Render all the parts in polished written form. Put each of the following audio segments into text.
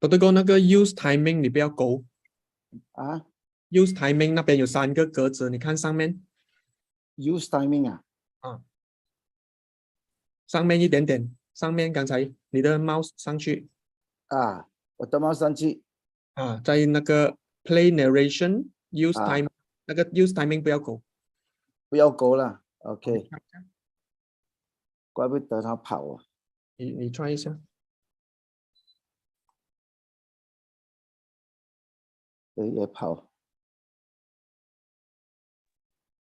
Doctor 哥，那个 use timing 你不要勾啊 ，use timing 那边有3个格子，你看上面，use timing 啊，啊，上面一点点，上面刚才你的 mouse 上去啊，我的猫上去啊，在那个 play narration use 啊 time 那个 use timing 不要勾。不要勾了你，OK，看一下怪不得它跑啊，你 try 一下，对，也跑，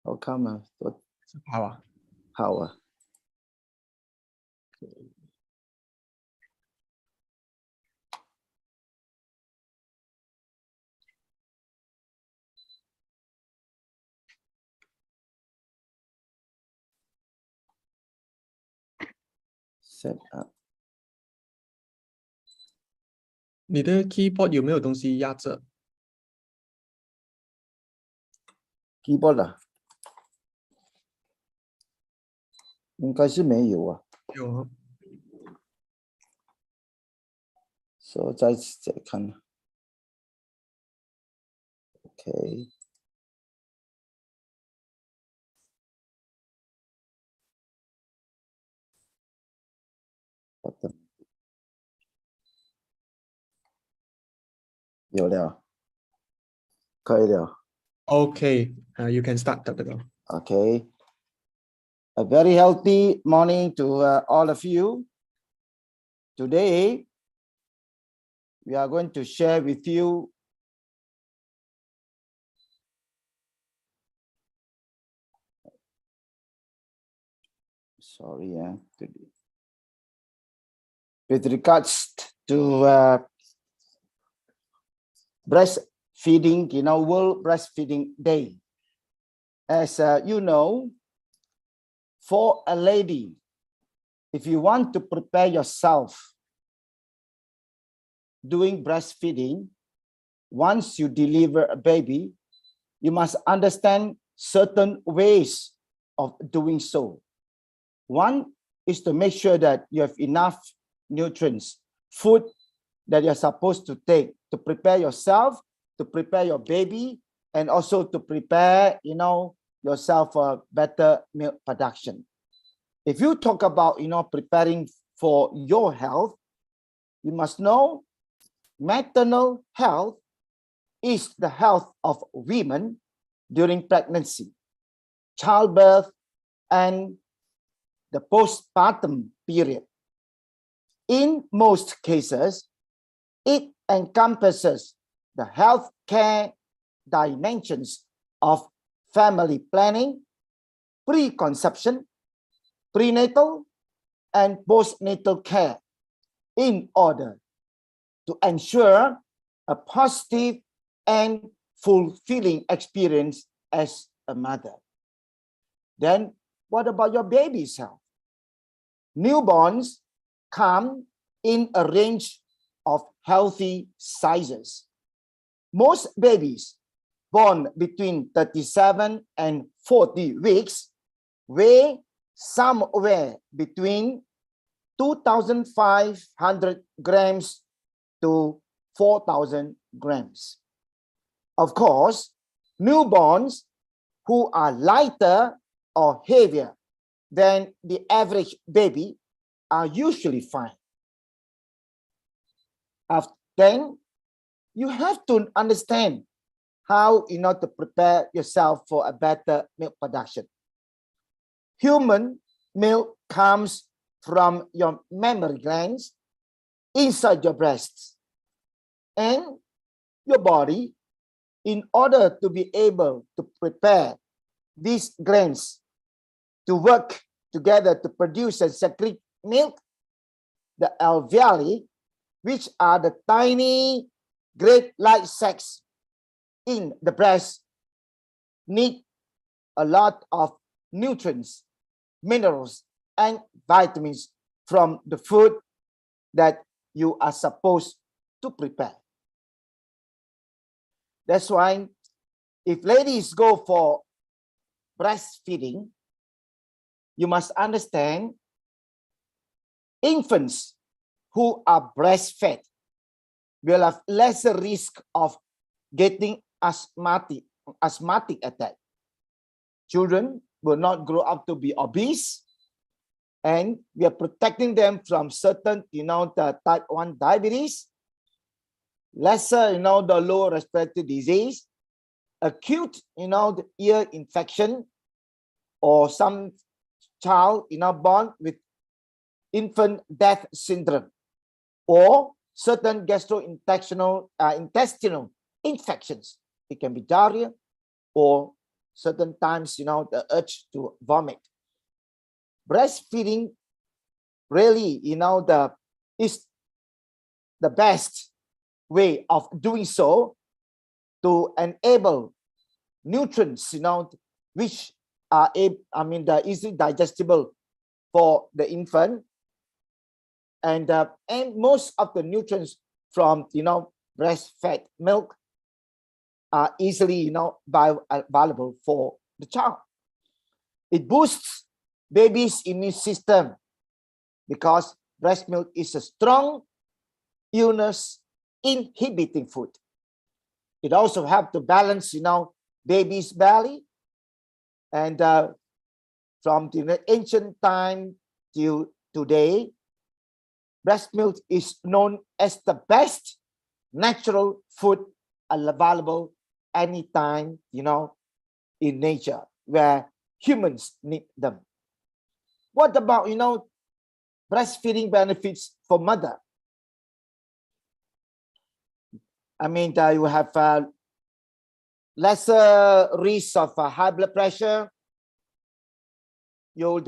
好看吗？都好啊。跑啊， set up 你的 keyboard 有没有东西压着？ keyboard 啊，应该是没有啊，有啊，所以再看，OK，好的，有了，可以了 OK， you can start Doctor 哥。 ，OK。A very healthy morning to all of you. Today, we are going to share with you with regards to breastfeeding, World Breastfeeding Day. As you know, for a lady, if you want to prepare yourself doing breastfeeding, once you deliver a baby, you must understand certain ways of doing so. One is to make sure that you have enough nutrients, food that you're supposed to take to prepare yourself, to prepare your baby, and also to prepare, yourself for better milk production. If you talk about, preparing for your health, you must know maternal health is the health of women during pregnancy, childbirth, and the postpartum period. In most cases, it encompasses the healthcare dimensions of family planning, preconception, prenatal, and postnatal care in order to ensure a positive and fulfilling experience as a mother. Then, what about your baby's health? Newborns come in a range of healthy sizes. Most babies born between 37 and 40 weeks weigh somewhere between 2,500 grams to 4,000 grams. Of course, newborns who are lighter or heavier than the average baby are usually fine. Then you have to understand how to prepare yourself for a better milk production. Human milk comes from your mammary glands inside your breasts, and your body, in order to be able to prepare these glands to work together to produce and secrete milk, the alveoli, which are the tiny grape-like sacs in the breast, need a lot of nutrients, minerals, and vitamins from the food that you are supposed to prepare. That's why if ladies go for breastfeeding, you must understand infants who are breastfed will have lesser risk of getting asthmatic attack. Children will not grow up to be obese, and we are protecting them from certain, the type 1 diabetes, lesser, the lower respiratory disease, acute, the ear infection, or some child, born with infant death syndrome, or certain intestinal infections. It can be diarrhea, or certain times, the urge to vomit. Breastfeeding really, is the best way of doing so to enable nutrients, which are they're easily digestible for the infant, and most of the nutrients from breastfed milk are easily available for the child. It boosts baby's immune system because breast milk is a strong illness inhibiting food. It also helps to balance baby's belly, and from the ancient time till today, breast milk is known as the best natural food available anytime, in nature where humans need them. What about, breastfeeding benefits for mother? You have lesser risk of high blood pressure. You'll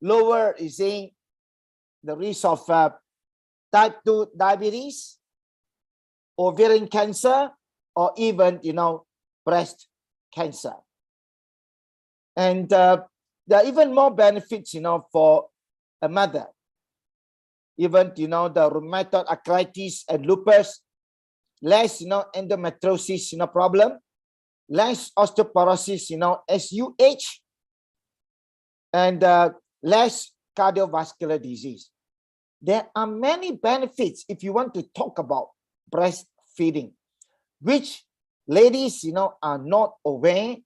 lower, the risk of type 2 diabetes, ovarian cancer, or even, breast cancer. And there are even more benefits, for a mother. Even, the rheumatoid arthritis and lupus, less, endometriosis, problem, less osteoporosis, as you age, and less cardiovascular disease. There are many benefits if you want to talk about breastfeeding, which ladies, are not aware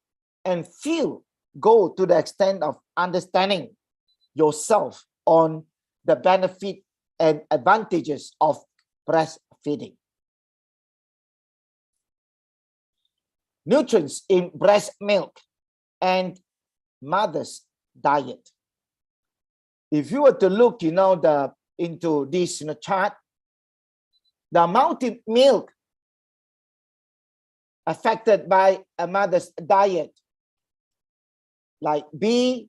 and feel go to the extent of understanding yourself on the benefit and advantages of breastfeeding. Nutrients in breast milk and mother's diet. If you were to look, into this chart, the amount of milk affected by a mother's diet, like B1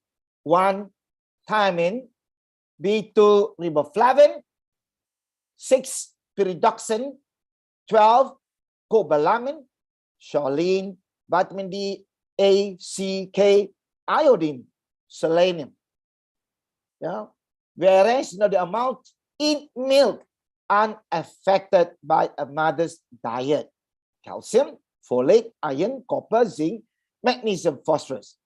thiamine, B2 riboflavin, 6 pyridoxine, 12 cobalamin, choline, vitamin D, A, C, K, iodine, selenium. Whereas the amount in milk unaffected by a mother's diet: calcium, folate, iron, copper, zinc, magnesium, phosphorus.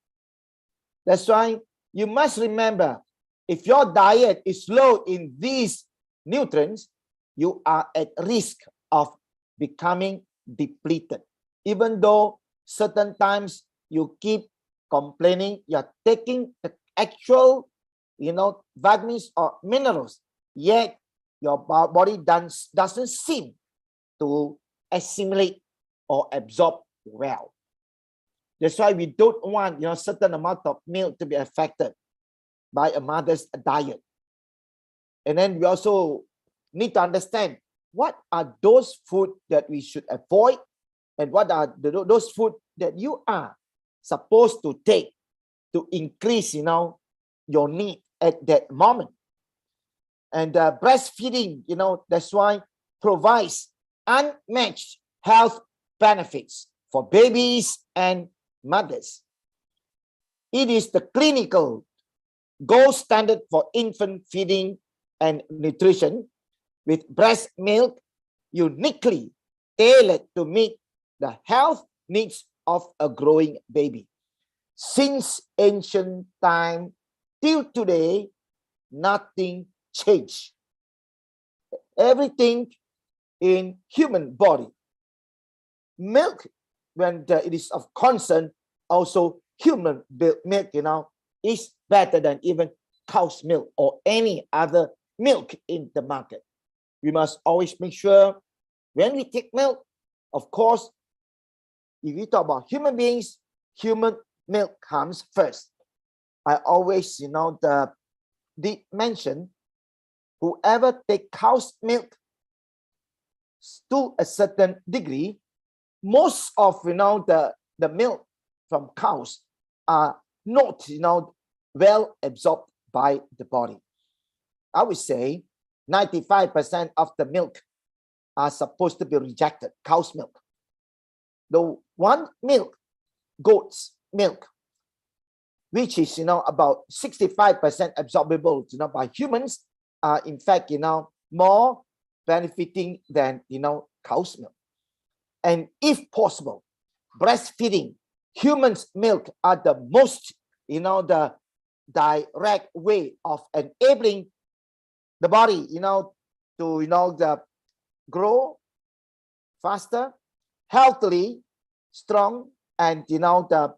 That's why you must remember, if your diet is low in these nutrients, you are at risk of becoming depleted. Even though certain times you keep complaining, you're taking the actual, vitamins or minerals, yet your body doesn't seem to assimilate or absorb well. That's why we don't want, certain amount of milk to be affected by a mother's diet. And then we also need to understand what are those food that we should avoid, and what are those food that you are supposed to take to increase, your need at that moment. And breastfeeding, that's why provides unmatched health benefits for babies and mothers. It is the clinical gold standard for infant feeding and nutrition, with breast milk uniquely tailored to meet the health needs of a growing baby. Since ancient time till today, nothing changed. Everything in human body. Milk, when it is of concern, also human milk, is better than even cow's milk or any other milk in the market. We must always make sure when we take milk, of course, if we talk about human beings, human milk comes first. I always, did mention, whoever take cow's milk to a certain degree, most of the milk from cows are not well absorbed by the body. I would say 95% of the milk are supposed to be rejected, cow's milk. The one milk, goat's milk, which is about 65% absorbable by humans, are in fact more benefiting than cow's milk. And if possible, breastfeeding humans milk are the most the direct way of enabling the body to grow faster, healthily, strong, and the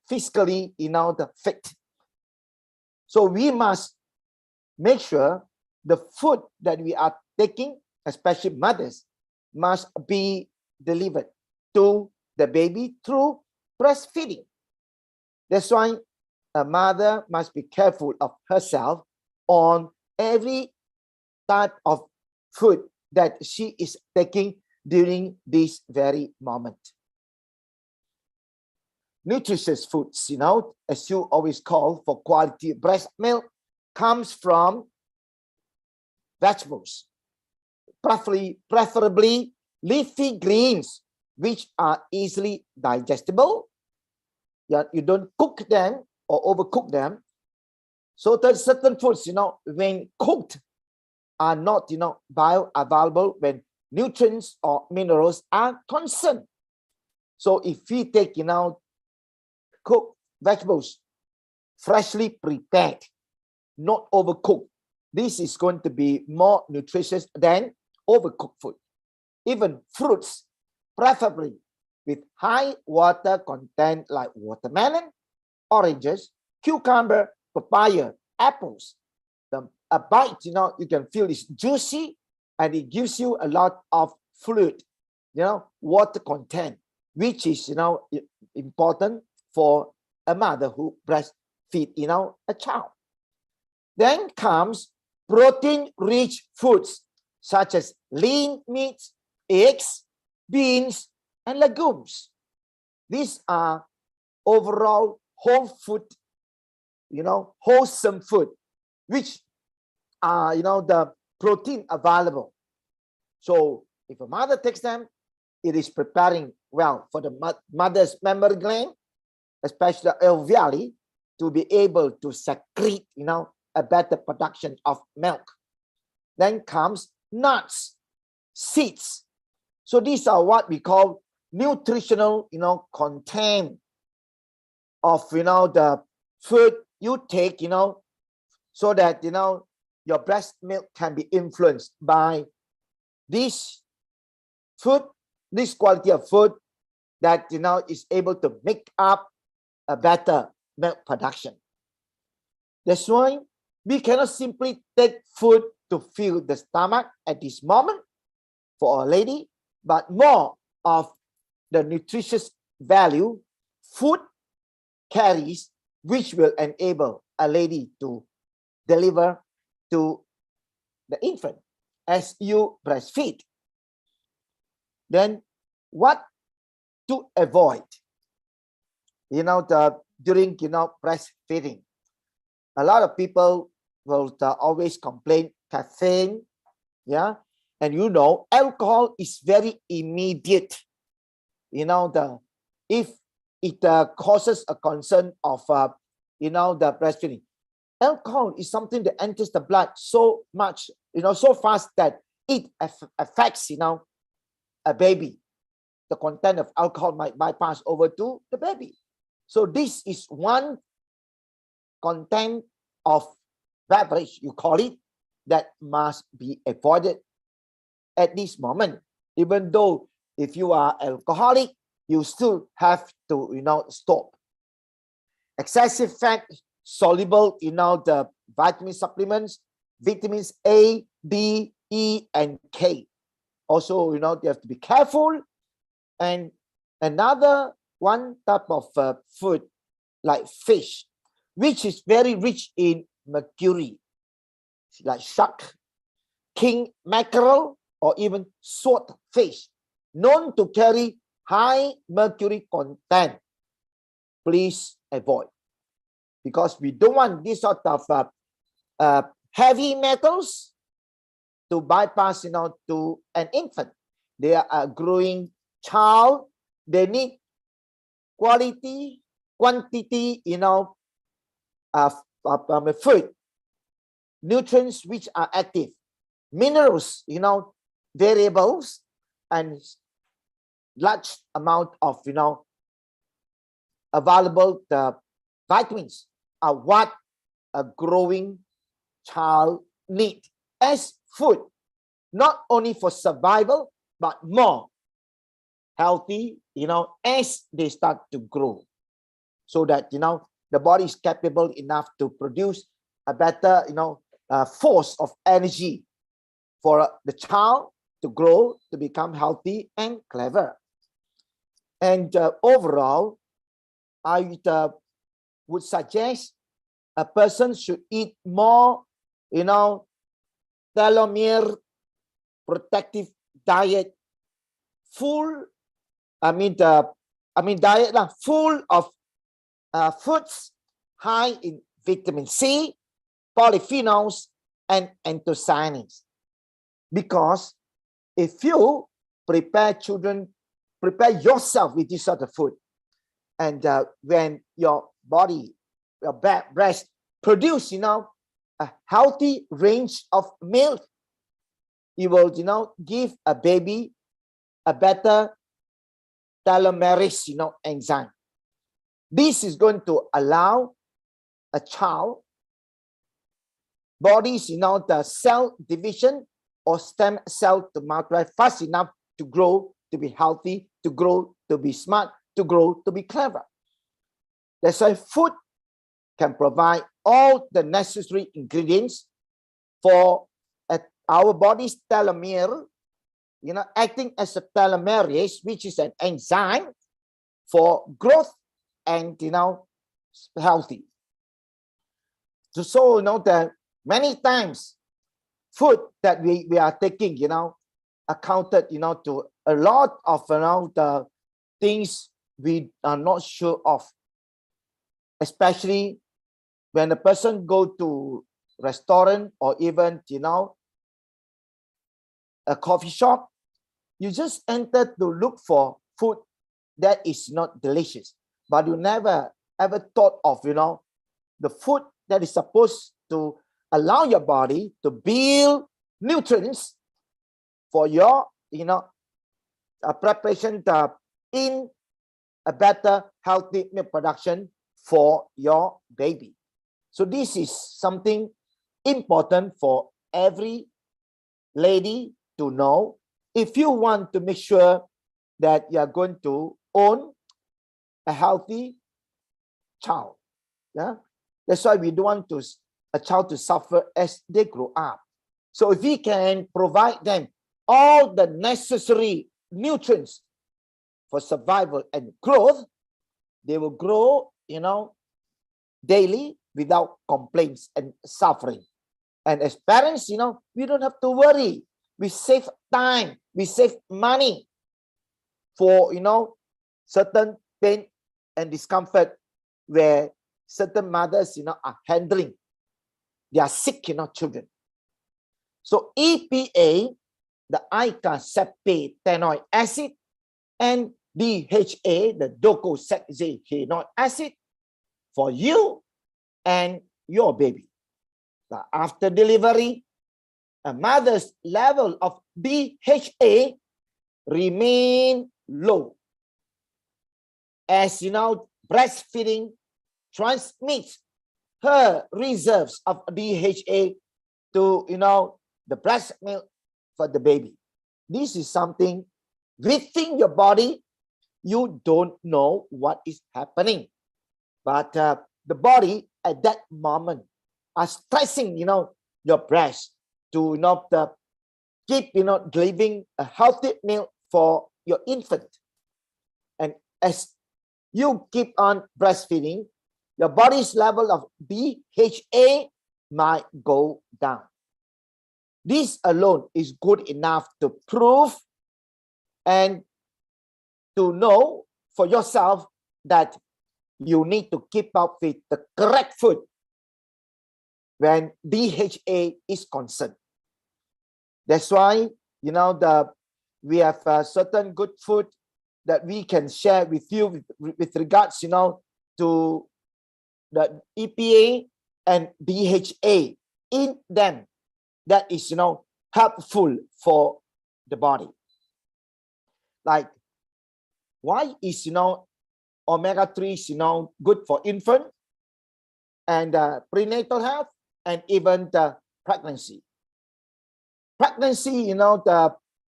physically the fit. So we must make sure the food that we are taking, especially mothers, must be delivered to the baby through breastfeeding. That's why a mother must be careful of herself on every type of food that she is taking during this very moment. Nutritious foods, as you always call for quality breast milk, comes from vegetables, preferably leafy greens, which are easily digestible. You don't cook them or overcook them. So there's certain foods, when cooked, are not, bioavailable when nutrients or minerals are concerned. So if we take, cooked vegetables, freshly prepared, not overcooked, this is going to be more nutritious than overcooked food. Even fruits, preferably with high water content like watermelon, oranges, cucumber, papaya, apples. A bite, you can feel it's juicy and it gives you a lot of fluid, water content, which is, important for a mother who breastfeed, a child. Then comes protein-rich foods such as lean meats, eggs, beans, and legumes. These are overall whole food, wholesome food, which are, the protein available. So if a mother takes them, it is preparing well for the mother's mammary gland, especially the alveoli, to be able to secrete, a better production of milk. Then comes nuts, seeds. So these are what we call nutritional, content of, the food you take, so that, your breast milk can be influenced by this food, this quality of food that, is able to make up a better milk production. That's why we cannot simply take food to fill the stomach at this moment for a lady, but more of the nutritious value food carries, which will enable a lady to deliver to the infant as you breastfeed. Then what to avoid, during, breastfeeding? A lot of people will always complain caffeine, and alcohol is very immediate. If it causes a concern of the breastfeeding, alcohol is something that enters the blood so much, so fast that it affects a baby. The content of alcohol might bypass over to the baby. So this is one content of beverage, you call it, that must be avoided at this moment. Even though if you are alcoholic, you still have to, stop. Excessive fat soluble, the vitamin supplements, vitamins A, D, E, and K. Also, you have to be careful. And another one type of food like fish, which is very rich in mercury, like shark, king mackerel, or even swordfish, known to carry high mercury content. Please avoid, because we don't want this sort of heavy metals to bypass, to an infant. They are a growing child. They need quantity, food, nutrients which are active, minerals, variables, and large amount of, available vitamins are what a growing child need as food, not only for survival, but more healthy, as they start to grow, so that, the body is capable enough to produce a better, force of energy for the child to grow, to become healthy and clever. And overall, I would suggest a person should eat more, telomere protective diet, diet full of foods high in vitamin C, polyphenols, and anthocyanins. Because if you prepare yourself with this sort of food, and when your body, your breast produce, a healthy range of milk, you will, give a baby a better telomerase, enzyme. This is going to allow a child body's, the cell division or stem cell to multiply fast enough to grow, to be healthy, to grow, to be smart, to grow, to be clever. That's why food can provide all the necessary ingredients for our body's telomere, acting as a telomerase, which is an enzyme for growth and, healthy. So, that many times food that we are taking, accounted, to a lot of, the things we are not sure of, especially when a person go to restaurant or even, a coffee shop. You just enter to look for food that is not delicious, but you never ever thought of, the food that is supposed to allow your body to build nutrients for your, preparation in a better healthy milk production for your baby. So this is something important for every lady to know if you want to make sure that you are going to own a healthy child. Yeah, that's why we don't want a child to suffer as they grow up. So if we can provide them all the necessary nutrients for survival and growth, they will grow, daily without complaints and suffering. And as parents, we don't have to worry. We save time, we save money for, certain pain and discomfort where certain mothers, are handling their sick, children. So EPA, the icosapentaenoic acid, and DHA, the docosahexaenoic acid, for you and your baby. After delivery, a mother's level of DHA remain low. As breastfeeding transmits her reserves of DHA to, the breast milk for the baby. This is something within your body, you don't know what is happening. But the body at that moment are stressing, your breast to keep, delivering a healthy milk for your infant. And as you keep on breastfeeding, your body's level of DHA might go down. This alone is good enough to prove and to know for yourself that you need to keep up with the correct food when DHA is concerned. That's why, we have certain good food that we can share with you with regards, to the EPA and DHA in them. That is, helpful for the body. Like, why is, omega-3s, good for infant and prenatal health and even the pregnancy. Pregnancy,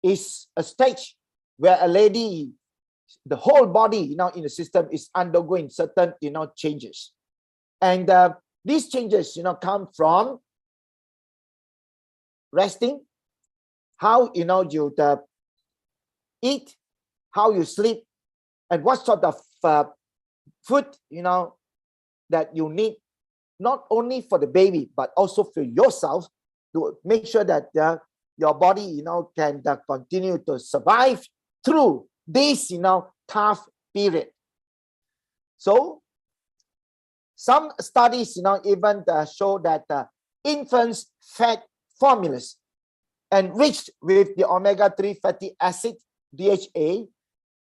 is a stage where a lady, the whole body, in the system is undergoing certain, changes. And these changes, come from resting, how, you eat, how you sleep, and what sort of food, that you need, not only for the baby, but also for yourself to make sure that your body, can continue to survive through this, tough period. So some studies, even show that infants' fat formulas enriched with the omega-3 fatty acid, DHA,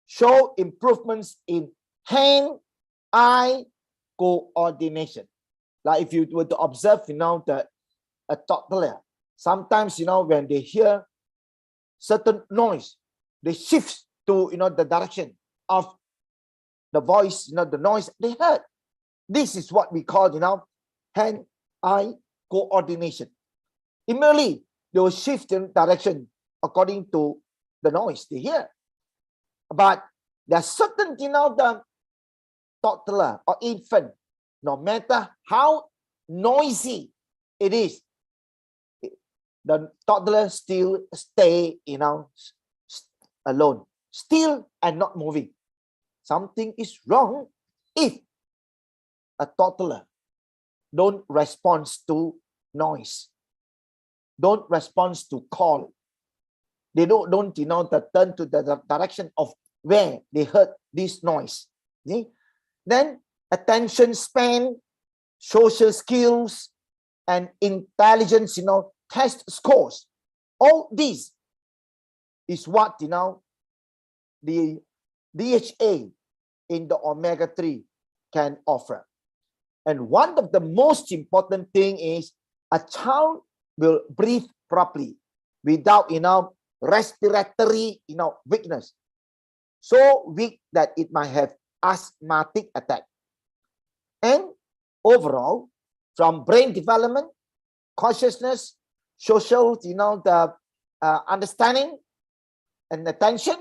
show improvements in hand-eye coordination. Like if you were to observe, a toddler, sometimes, when they hear certain noise, they shift to, the direction of the voice, the noise they heard. This is what we call, hand-eye coordination. Immediately, they will shift in direction according to the noise they hear. But there are certain, the toddler or infant, no matter how noisy it is, the toddler still stay, alone, still and not moving. Something is wrong if a toddler don't respond to noise, don't respond to call. They don't turn to the direction of where they heard this noise. See? Then attention span, social skills, and intelligence, test scores. All these is what, the DHA in the omega-3 can offer. And one of the most important thing is a child will breathe properly without, respiratory, weakness. So weak that it might have asthmatic attack. And overall, from brain development, consciousness, social, the understanding and attention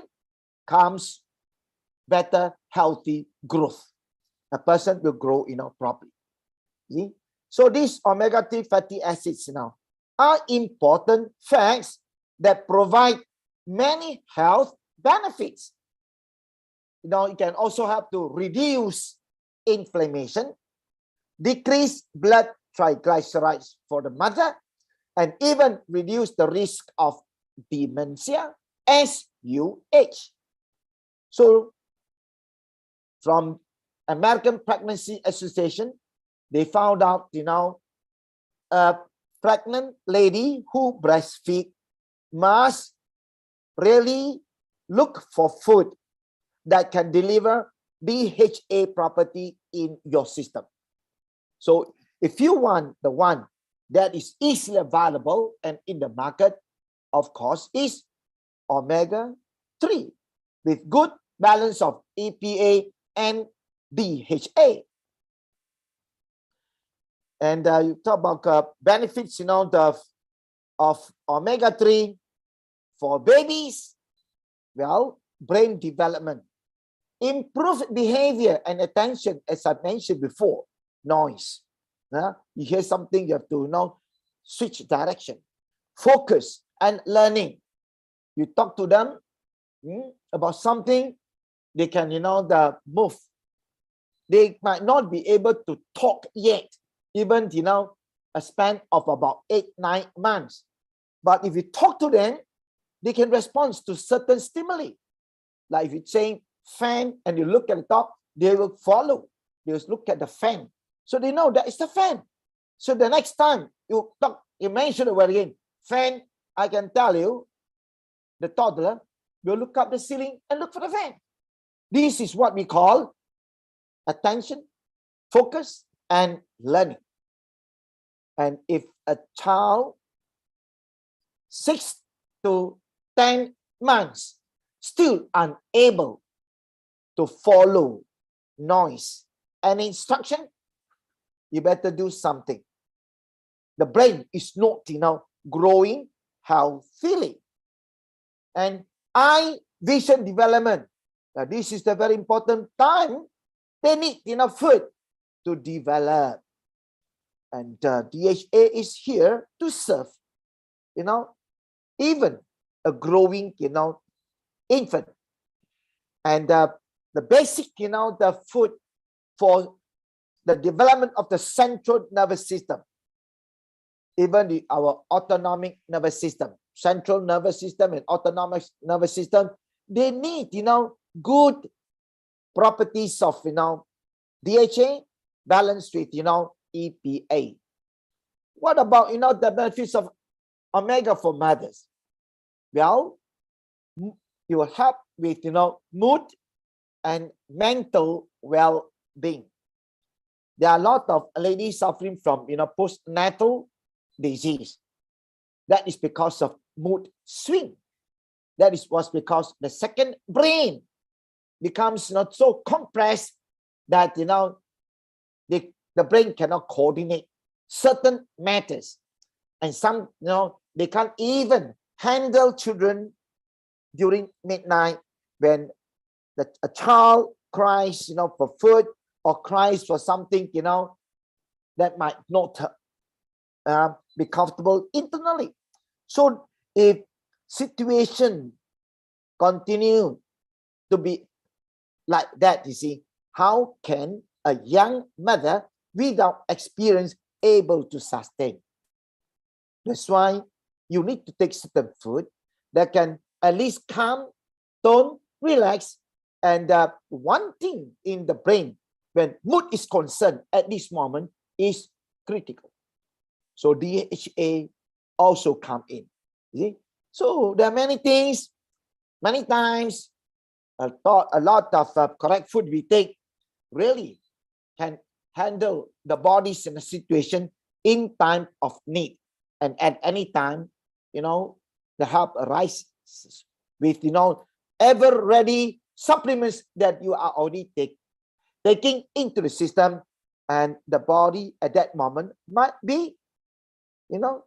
comes better, healthy growth. A person will grow, properly. See? So these omega-3 fatty acids are important facts that provide many health benefits. It can also help to reduce inflammation, decrease blood triglycerides for the mother, and even reduce the risk of dementia as you age. So from American Pregnancy Association, they found out, a pregnant lady who breastfeed must really look for food that can deliver DHA property in your system. So if you want the one that is easily available and in the market, of course, is omega-3 with good balance of EPA and DHA. And you talk about benefits, of omega-3 for babies, well, brain development, improved behavior and attention, as I mentioned before, noise. You hear something, you have to switch direction, focus and learning. You talk to them about something, they can move. They might not be able to talk yet, even a span of about 8-9 months. But if you talk to them, they can respond to certain stimuli. Like if you're saying fan and you look at the top, they will follow. They will look at the fan. So they know that it's the fan. So the next time you mention the word again, fan, I can tell you, the toddler will look up the ceiling and look for the fan. This is what we call attention, focus, and learning. And if a child 6 to 10 months still unable to follow noise and instruction, you better do something. The brain is not growing healthily. And eye vision development, now this is the very important time. They need enough food to develop. And DHA is here to serve, even a growing, infant. And the basic, the food for the development of the central nervous system, even our autonomic nervous system, central nervous system and autonomic nervous system, they need, good properties of, DHA balanced with, EPA. What about, the benefits of omega for mothers? Well, you will help with, mood and mental well-being. There are a lot of ladies suffering from, postnatal disease. That is because of mood swing. That was because the second brain becomes not so compressed that, the brain cannot coordinate certain matters. And some, they can't even handle children during midnight when a child cries, for food or cries for something, that might not be comfortable internally. So if situation continue to be like that, you see, how can a young mother without experience able to sustain? That's why you need to take certain food that can at least calm, tone, relax. And one thing in the brain when mood is concerned at this moment is critical. So DHA also come in. See? So there are many things, many times, a lot of correct food we take really can handle the bodies in a situation in time of need. And at any time, the help arises with, ever-ready supplements that you are already taking into the system. And the body at that moment might be,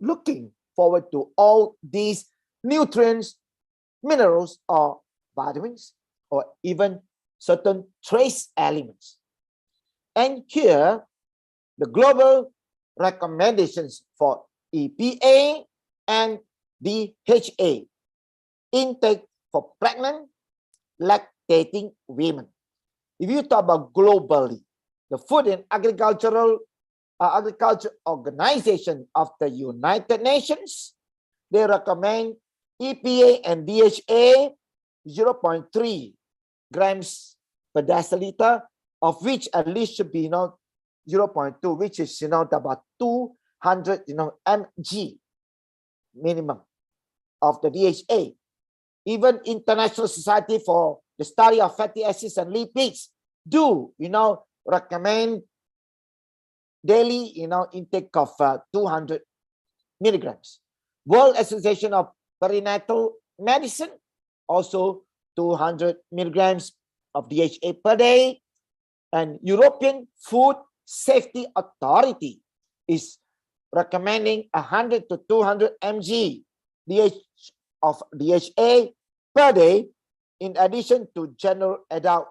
looking forward to all these nutrients, minerals, or vitamins, or even certain trace elements. And here, the global recommendations for EPA and DHA intake for pregnant, lactating women. If you talk about globally, the Food and Agriculture Organization of the United Nations, they recommend EPA and DHA 0.3 grams per deciliter, of which at least should be 0.2, which is about 200 mg minimum of the DHA. Even International Society for the Study of Fatty Acids and Lipids do recommend daily intake of 200 milligrams. World Association of Perinatal Medicine also 200 milligrams of DHA per day. And European Food Safety Authority is recommending 100 to 200 mg of DHA per day, in addition to general adult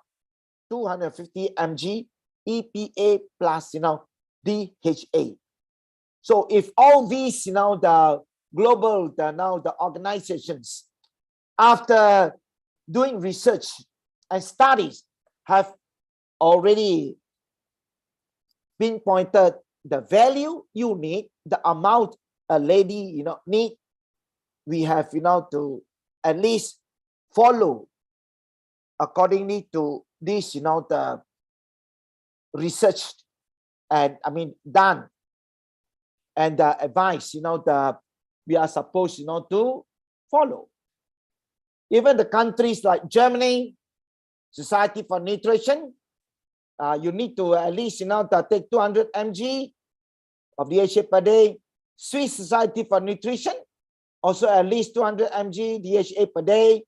250 mg EPA plus, DHA. So if all these, the global, the organizations, after doing research and studies, have already pinpointed the value you need, the amount a lady, need, we have, to at least follow accordingly to this, the research and done, and the advice, we are supposed, to follow. Even the countries like Germany, Society for Nutrition, you need to at least, to take 200 mg of DHA per day. Swiss Society for Nutrition, also at least 200 mg DHA per day.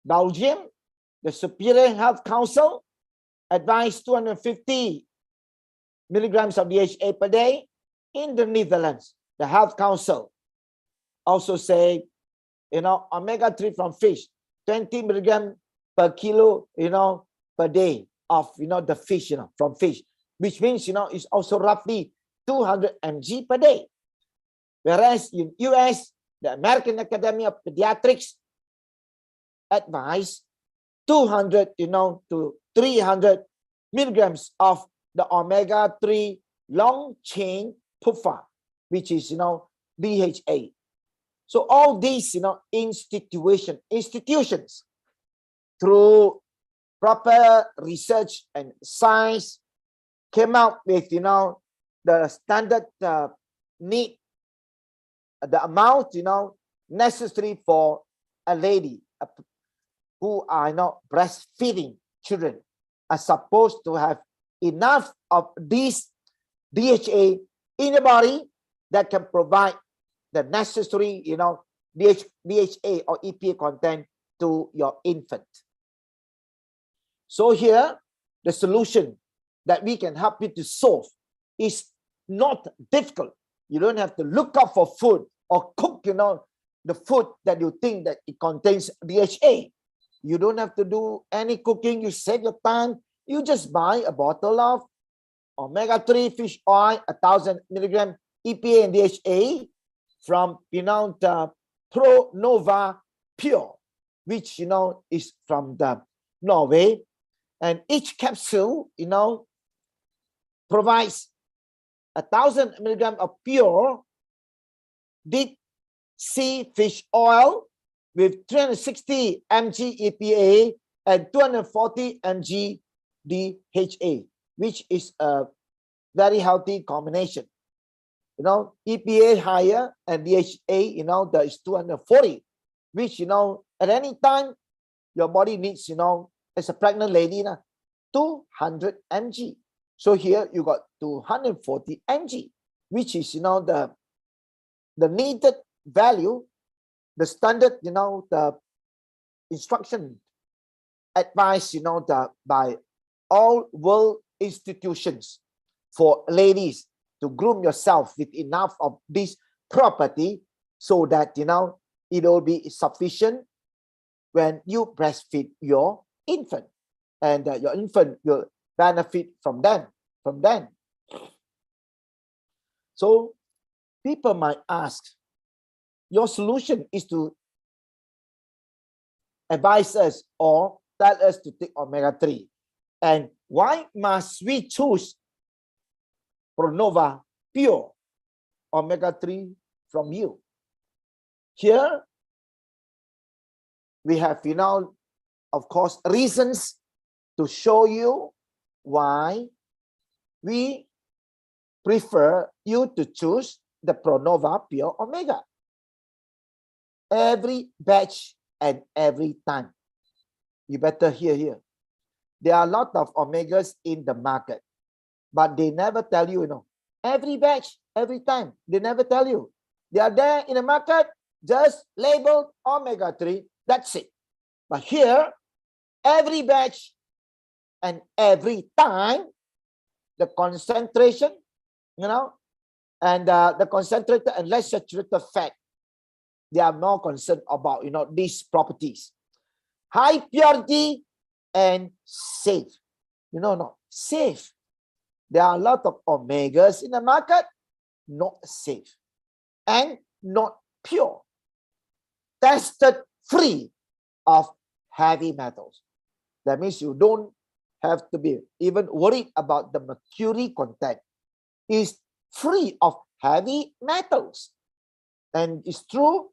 Belgium, the Superior Health Council, advised 250 milligrams of DHA per day. In the Netherlands, the Health Council also say, omega-3 from fish, 20 milligram per kilo, per day of, the fish, from fish, which means, it's also roughly 200 mg per day. Whereas in US, the American Academy of Pediatrics advise 200, to 300 milligrams of the omega-3 long chain PUFA, which is, DHA. So all these, institutions, through proper research and science, came out with, the standard need, the amount, necessary for a lady who are, breastfeeding children, are supposed to have enough of this DHA in the body that can provide the necessary, DHA or EPA content to your infant. So here, the solution that we can help you to solve is not difficult. You don't have to look up for food or cook, the food that you think that it contains DHA. You don't have to do any cooking. You save your time. You just buy a bottle of omega-3 fish oil, 1,000 milligram EPA and DHA from Pro Nova Pure, which, is from the Norway. And each capsule, provides 1,000 milligram of pure deep sea fish oil with 360 mg EPA and 240 mg DHA, which is a very healthy combination. EPA higher and DHA, there is 240, which, at any time your body needs, as a pregnant lady, 200 mg. So here you got 240 mg, which is, the needed value, the standard, the instruction advice, by all world institutions for ladies to groom yourself with enough of this property so that, it will be sufficient when you breastfeed your infant, and your infant will benefit from them. So people might ask, your solution is to advise us or tell us to take omega-3, and why must we choose Pronova Pure omega-3 from you? Here we have, of course, reasons to show you why we prefer you to choose the Pronova Pure Omega. Every batch and every time. You better hear here. There are a lot of omegas in the market, but they never tell you, every batch, every time. They never tell you. They are there in the market, just labeled omega-3. That's it. But here, every batch and every time, the concentration, and the concentrated and less saturated fat they are more concerned about, these properties. High purity and safe. No, safe. There are a lot of omegas in the market, not safe and not pure. Tested free of heavy metals. That means you don't have to be even worried about the mercury content. It's free of heavy metals. And it's true,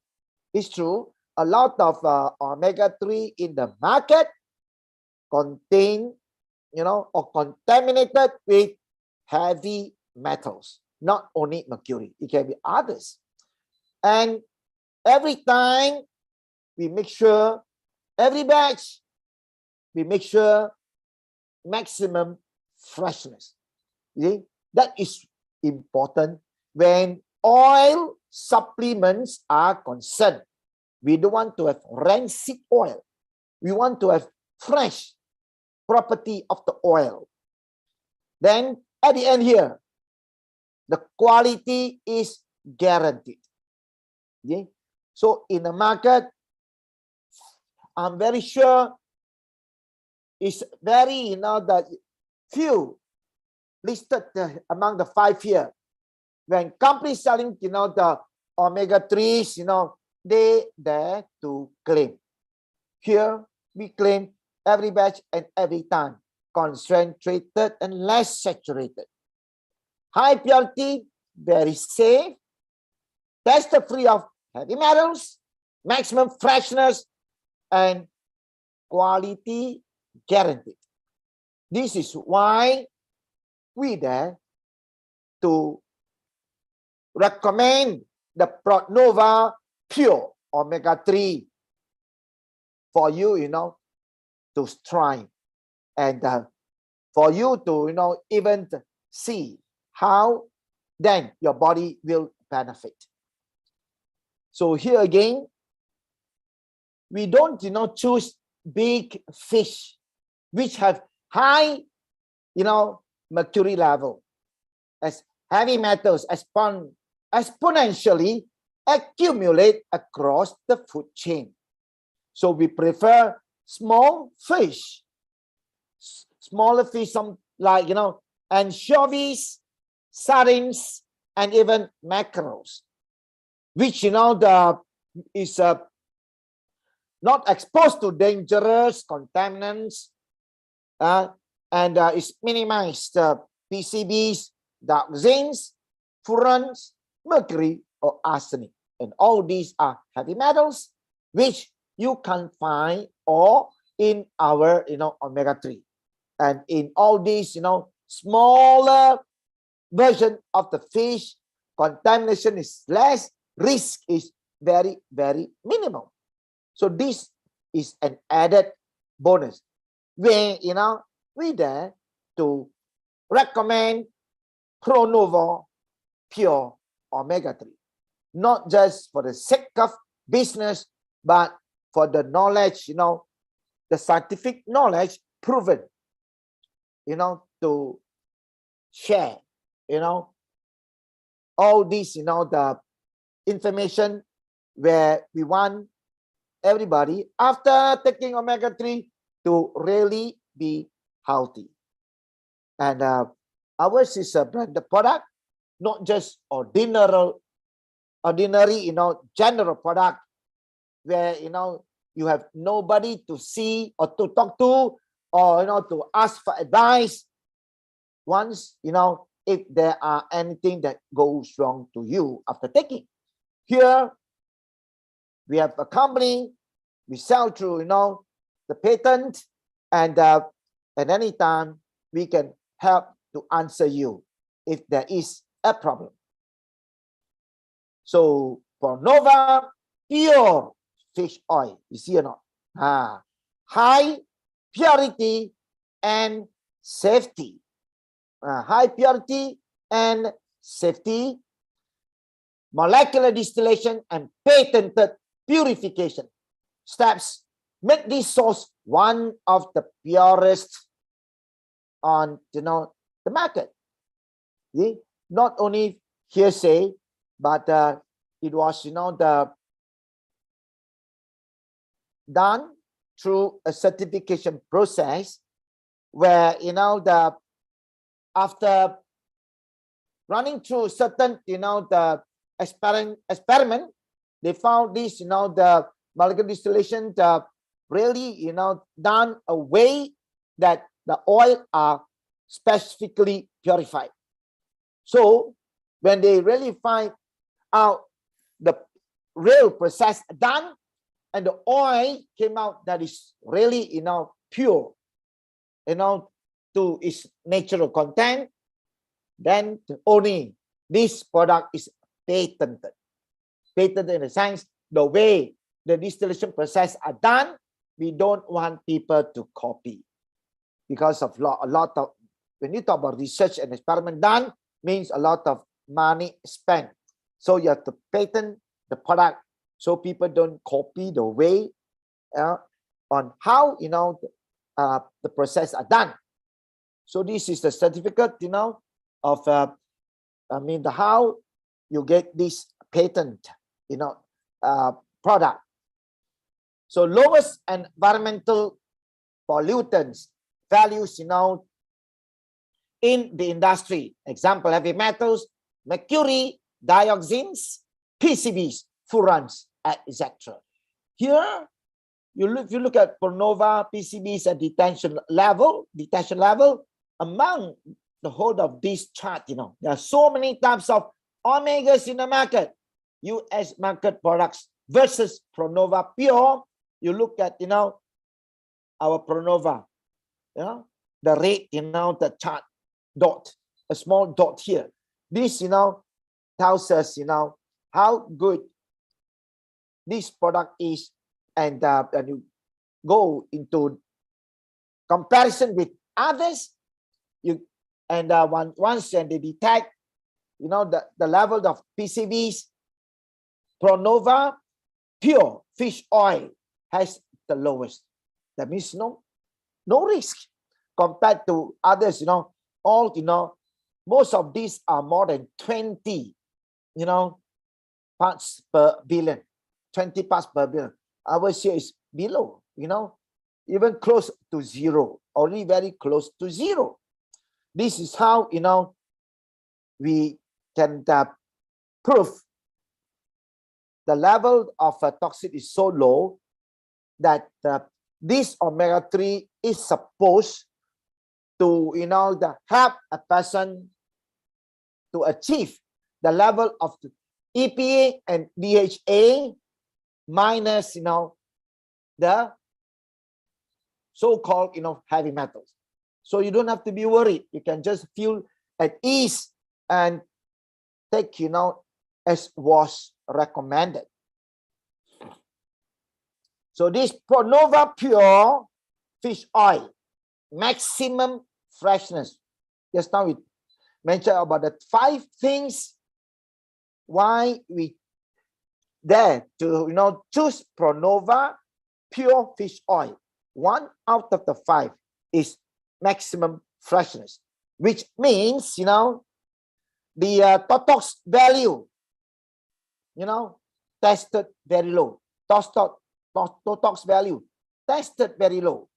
a lot of omega-3 in the market contain, or contaminated with heavy metals, not only mercury, it can be others. And every time we make sure, every batch, we make sure maximum freshness. See? That is important when oil supplements are concerned. We don't want to have rancid oil. We want to have fresh property of the oil. Then at the end here, the quality is guaranteed. Okay? So in the market, I'm very sure it's very, that few listed among the 5 here. When companies selling, the omega-3s, they dare to claim. Here we claim every batch and every time, concentrated and less saturated. High purity, very safe, tested free of heavy metals, maximum freshness, and quality guaranteed. This is why we dare to recommend the Pronova Pure Omega-3 for you, to try, and for you to, even see how then your body will benefit. So here again, we don't, choose big fish which have high, mercury level, as heavy metals exponentially accumulate across the food chain. So we prefer small fish, smaller fish, some like, anchovies, sardines, and even mackerels, which, is not exposed to dangerous contaminants, and is minimized PCBs, dioxins, furans, mercury, or arsenic. And all these are heavy metals, which you can find all in our, omega-3. And in all these, smaller version of the fish, contamination is less, risk is very, very minimal. So this is an added bonus where, we dare to recommend Pronova Pure Omega-3, not just for the sake of business, but for the knowledge, the scientific knowledge proven, to share, all these, the information where we want everybody after taking omega-3 to really be healthy. And ours is a branded product, not just ordinary, general product where, you have nobody to see or to talk to, or, to ask for advice once, if there are anything that goes wrong to you after taking. Here, we have a company, we sell through, the patent, and at any time, we can help to answer you if there is a problem. So, Pronova Pure Fish Oil, you see or not? High purity and safety. High purity and safety, molecular distillation, and patented purification steps make this source one of the purest on, the market. See? Not only hearsay, but it was, the done through a certification process where, after running through certain, the experiment, they found this, the molecular distillation, really, done a way that the oil are specifically purified. So when they really find out the real process done, and the oil came out that is really, pure, to its natural content, then only this product is patented. Patented in the sense, the way the distillation process are done, we don't want people to copy. Because of a lot of, when you talk about research and experiment done, means a lot of money spent. So you have to patent the product so people don't copy the way on how, the process are done. So this is the certificate, of, the how you get this patent, product. So lowest environmental pollutants values, in the industry. Example, heavy metals, mercury, dioxins, PCBs, furans, etc. Here, if you look at Pronova PCBs at detention level, among the whole of this chart, there are so many types of omegas in the market. US market products versus Pronova Pure. You look at, our Pronova, the rate, the chart dot, a small dot here. This, tells us, how good this product is, and you go into comparison with others, once they detect, the level of PCBs, Pronova Pure fish oil has the lowest. That means no risk compared to others. Most of these are more than 20, parts per billion. 20 parts per billion. Ours here is below, even close to zero, only very close to zero. This is how, we can prove the level of toxic is so low that this omega-3 is supposed to, help a person to achieve the level of EPA and DHA minus, the so-called, heavy metals. So you don't have to be worried. You can just feel at ease and take, as was recommended. So this Pronova Pure fish oil, maximum freshness. Just now we mentioned about the 5 things why we dare to, choose Pronova Pure fish oil. 1 out of the 5 is maximum freshness, which means, the TOTOX value, tested very low. TOTOX value tested very low.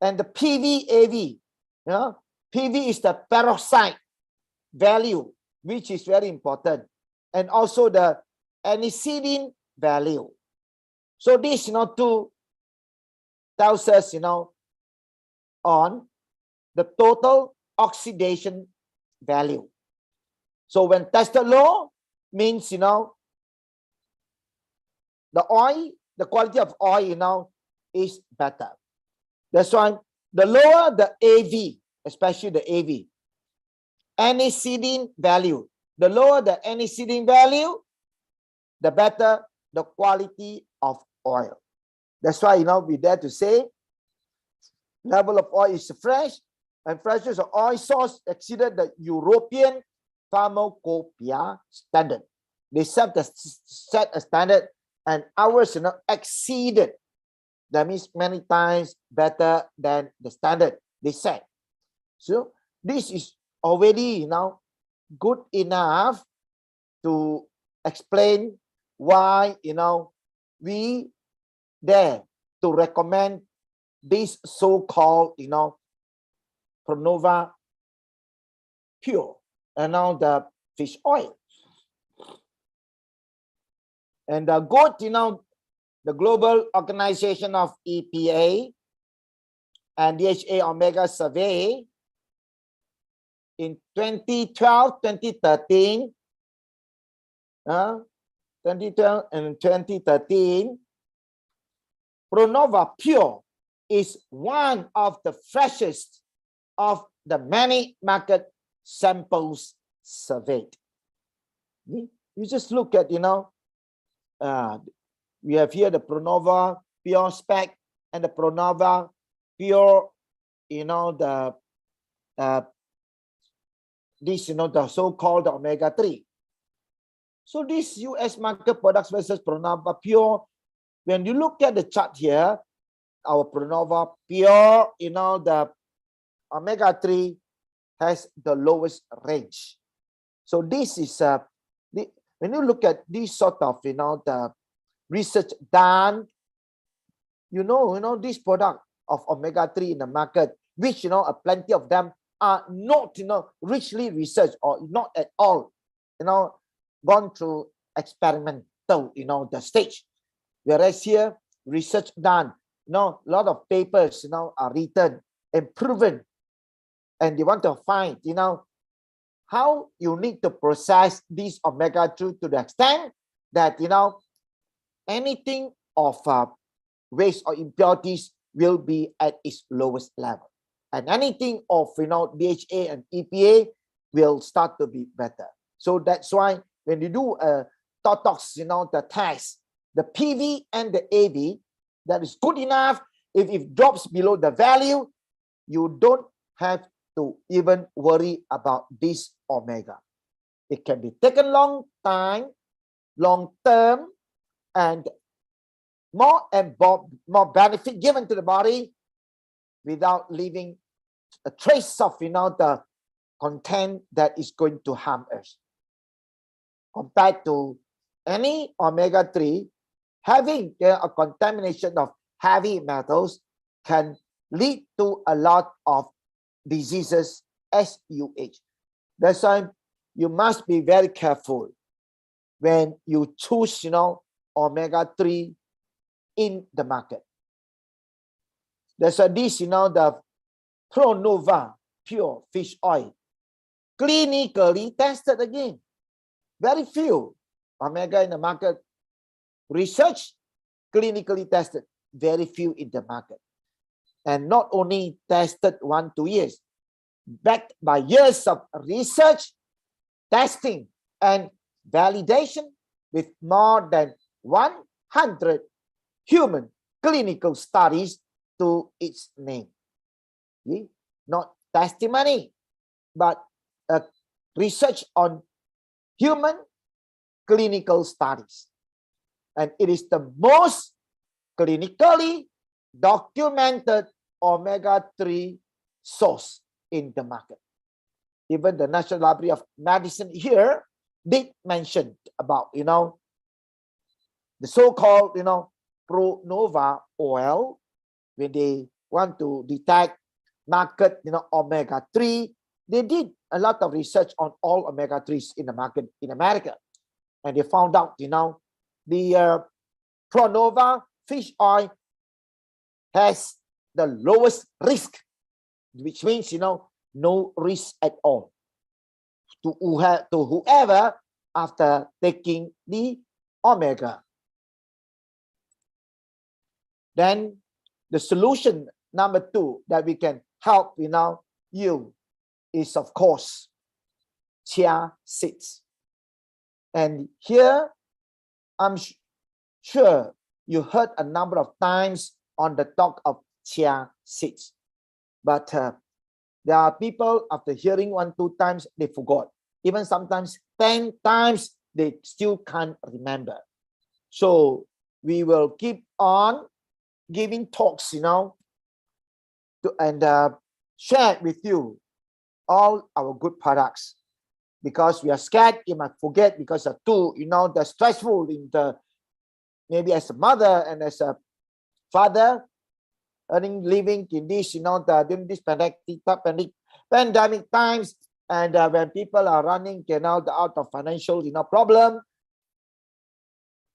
And the PVAV, PV is the peroxide value, which is very important. And also the anisidine value. So this, two tells us, on the total oxidation value. So when tested low, means, the oil, the quality of oil, is better. That's why the lower the AV, especially the AV, anisidine value, the lower the anisidine value, the better the quality of oil. That's why, we dare to say level of oil is fresh, and freshness of oil source exceeded the European pharmacopoeia standard. They set a standard, and ours, exceeded. That means many times better than the standard they set. So this is already, good enough to explain why, we dare to recommend this so-called, Pronova Pure, and now the fish oil. And the good, the global organization of EPA and DHA Omega survey in 2012, 2013, 2012 and 2013, Pronova Pure is one of the freshest of the many market samples surveyed. You just look at, we have here the Pronova Pure spec and the Pronova Pure, the so-called omega-3. So these US market products versus Pronova Pure, when you look at the chart here, our Pronova Pure, the omega-3 has the lowest range. So this is when you look at this sort of the research done, this product of omega-3 in the market, which plenty of them are not richly researched or not at all gone through experimental the stage, whereas here research done, a lot of papers are written and proven, and they want to find how you need to process these omega-3 to the extent that anything of waste or impurities will be at its lowest level, and anything of DHA and EPA will start to be better. So that's why when you do a TOTOX, the test, the PV and the AV, that is good enough. If it drops below the value, you don't have to even worry about this omega. It can be taken long time, long term, and more benefit given to the body without leaving a trace of the content that is going to harm us, compared to any omega-3 having a contamination of heavy metals can lead to a lot of diseases as you age. That's why you must be very careful when you choose omega-3 in the market. That's why this the Pronova Pure fish oil, clinically tested again. Very few omega in the market. Research, clinically tested, very few in the market. And not only tested 1-2 years, backed by years of research, testing, and validation with more than 100 human clinical studies to its name. See? Not testimony, but research on human clinical studies. And it is the most clinically documented omega-3 source in the market. Even the National Library of Medicine here did mention about the so-called Pronova oil, when they want to detect market omega-3, they did a lot of research on all omega-3s in the market in America, and they found out the Pronova fish oil has the lowest risk, which means no risk at all to whoever after taking the omega. Then the solution number 2 that we can help you is, of course, chia seeds. And here I'm sure you heard a number of times on the talk of chia seeds, but there are people after hearing 1-2 times they forgot, even sometimes 10 times they still can't remember. So we will keep on giving talks and share with you all our good products, because we are scared you might forget because of the stressful in the maybe as a mother and as a father earning living in this, during this pandemic times, and when people are running, out of financial, problem,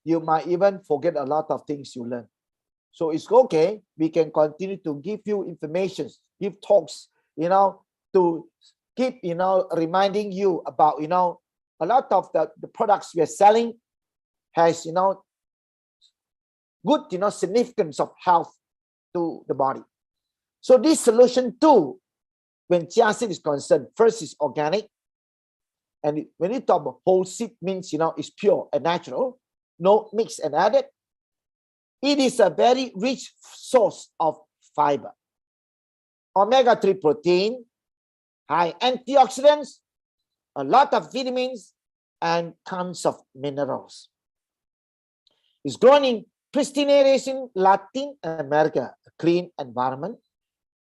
you might even forget a lot of things you learn. So it's okay. We can continue to give you information, give talks, to keep, reminding you about, a lot of the products we are selling has, good, significance of health to the body. So this solution too, when chia seed is concerned, first is organic. And when you talk about whole seed, means, it's pure and natural, no mixed and added. It is a very rich source of fiber, omega-3 protein, high antioxidants, a lot of vitamins, and tons of minerals. It's grown in pristine areas in Latin America, a clean environment,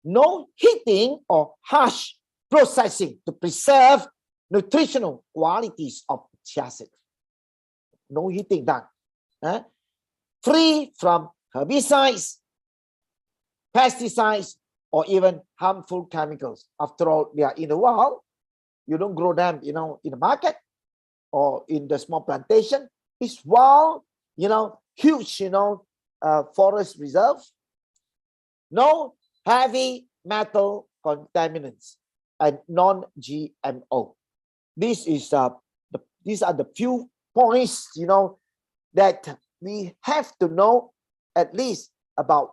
no heating or harsh processing to preserve nutritional qualities of chia seed. No heating done. Free from herbicides, pesticides, or even harmful chemicals. After all, they are in the wild. You don't grow them, in the market or in the small plantation. It's wild, huge, forest reserves. No heavy metal contaminants and non-GMO. These are the few points, that we have to know at least about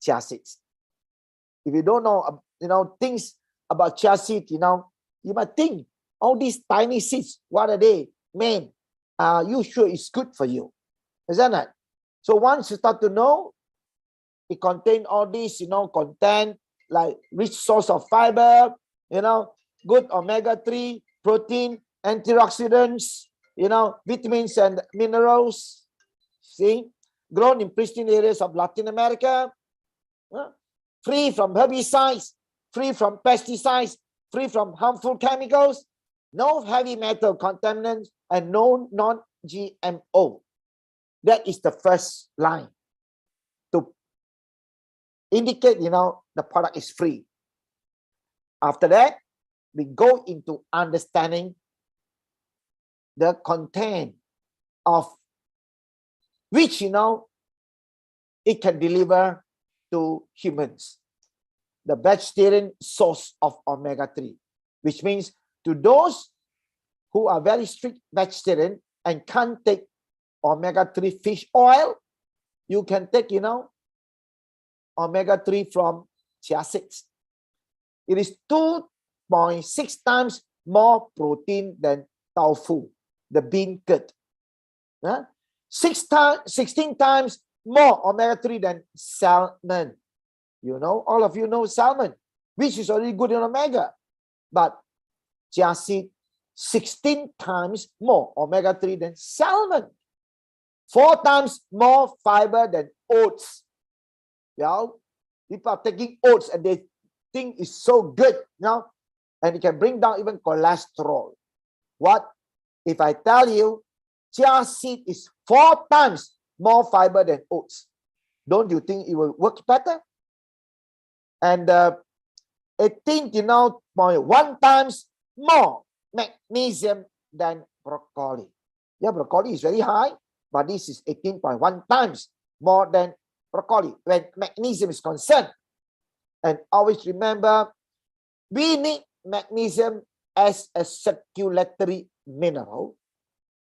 chia seeds. If you don't know, things about chia seed, you might think, all these tiny seeds, what are they? Man, are you sure it's good for you? Isn't it? So once you start to know, it contains all these, content like rich source of fiber, good omega-3, protein, antioxidants, vitamins and minerals. See, grown in pristine areas of Latin America, free from herbicides, free from pesticides, free from harmful chemicals, no heavy metal contaminants, and no non-GMO. That is the first line to indicate, the product is free. After that, we go into understanding the content of which, it can deliver to humans. The vegetarian source of omega-3, which means to those who are very strict vegetarian and can't take omega-3 fish oil, you can take, omega-3 from chia seeds. It is 2.6 times more protein than tofu, the bean curd. 16 times more omega-3 than salmon. All of you know salmon, which is already good in omega. But chia seed, 16 times more omega-3 than salmon. 4 times more fiber than oats. People are taking oats and they think it's so good, and it can bring down even cholesterol. What if I tell you chia seed is 4 times more fiber than oats? Don't you think it will work better? And 18.1 times more magnesium than broccoli. Yeah, broccoli is very high, but this is 18.1 times more than broccoli when magnesium is concerned. And always remember, we need magnesium as a circulatory mineral.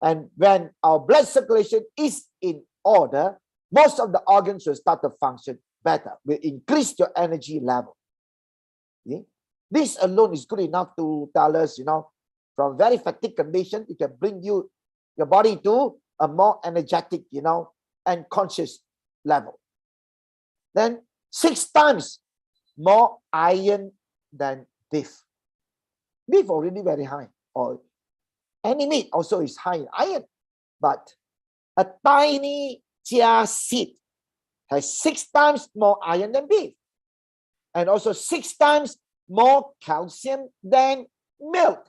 And when our blood circulation is in order, most of the organs will start to function better, will increase your energy level. See? This alone is good enough to tell us, from very fatigued condition, it can bring your body to a more energetic, and conscious level. Then 6 times more iron than beef. Beef already very high, or any meat also is high in iron, but a tiny chia seed has 6 times more iron than beef, and also 6 times more calcium than milk.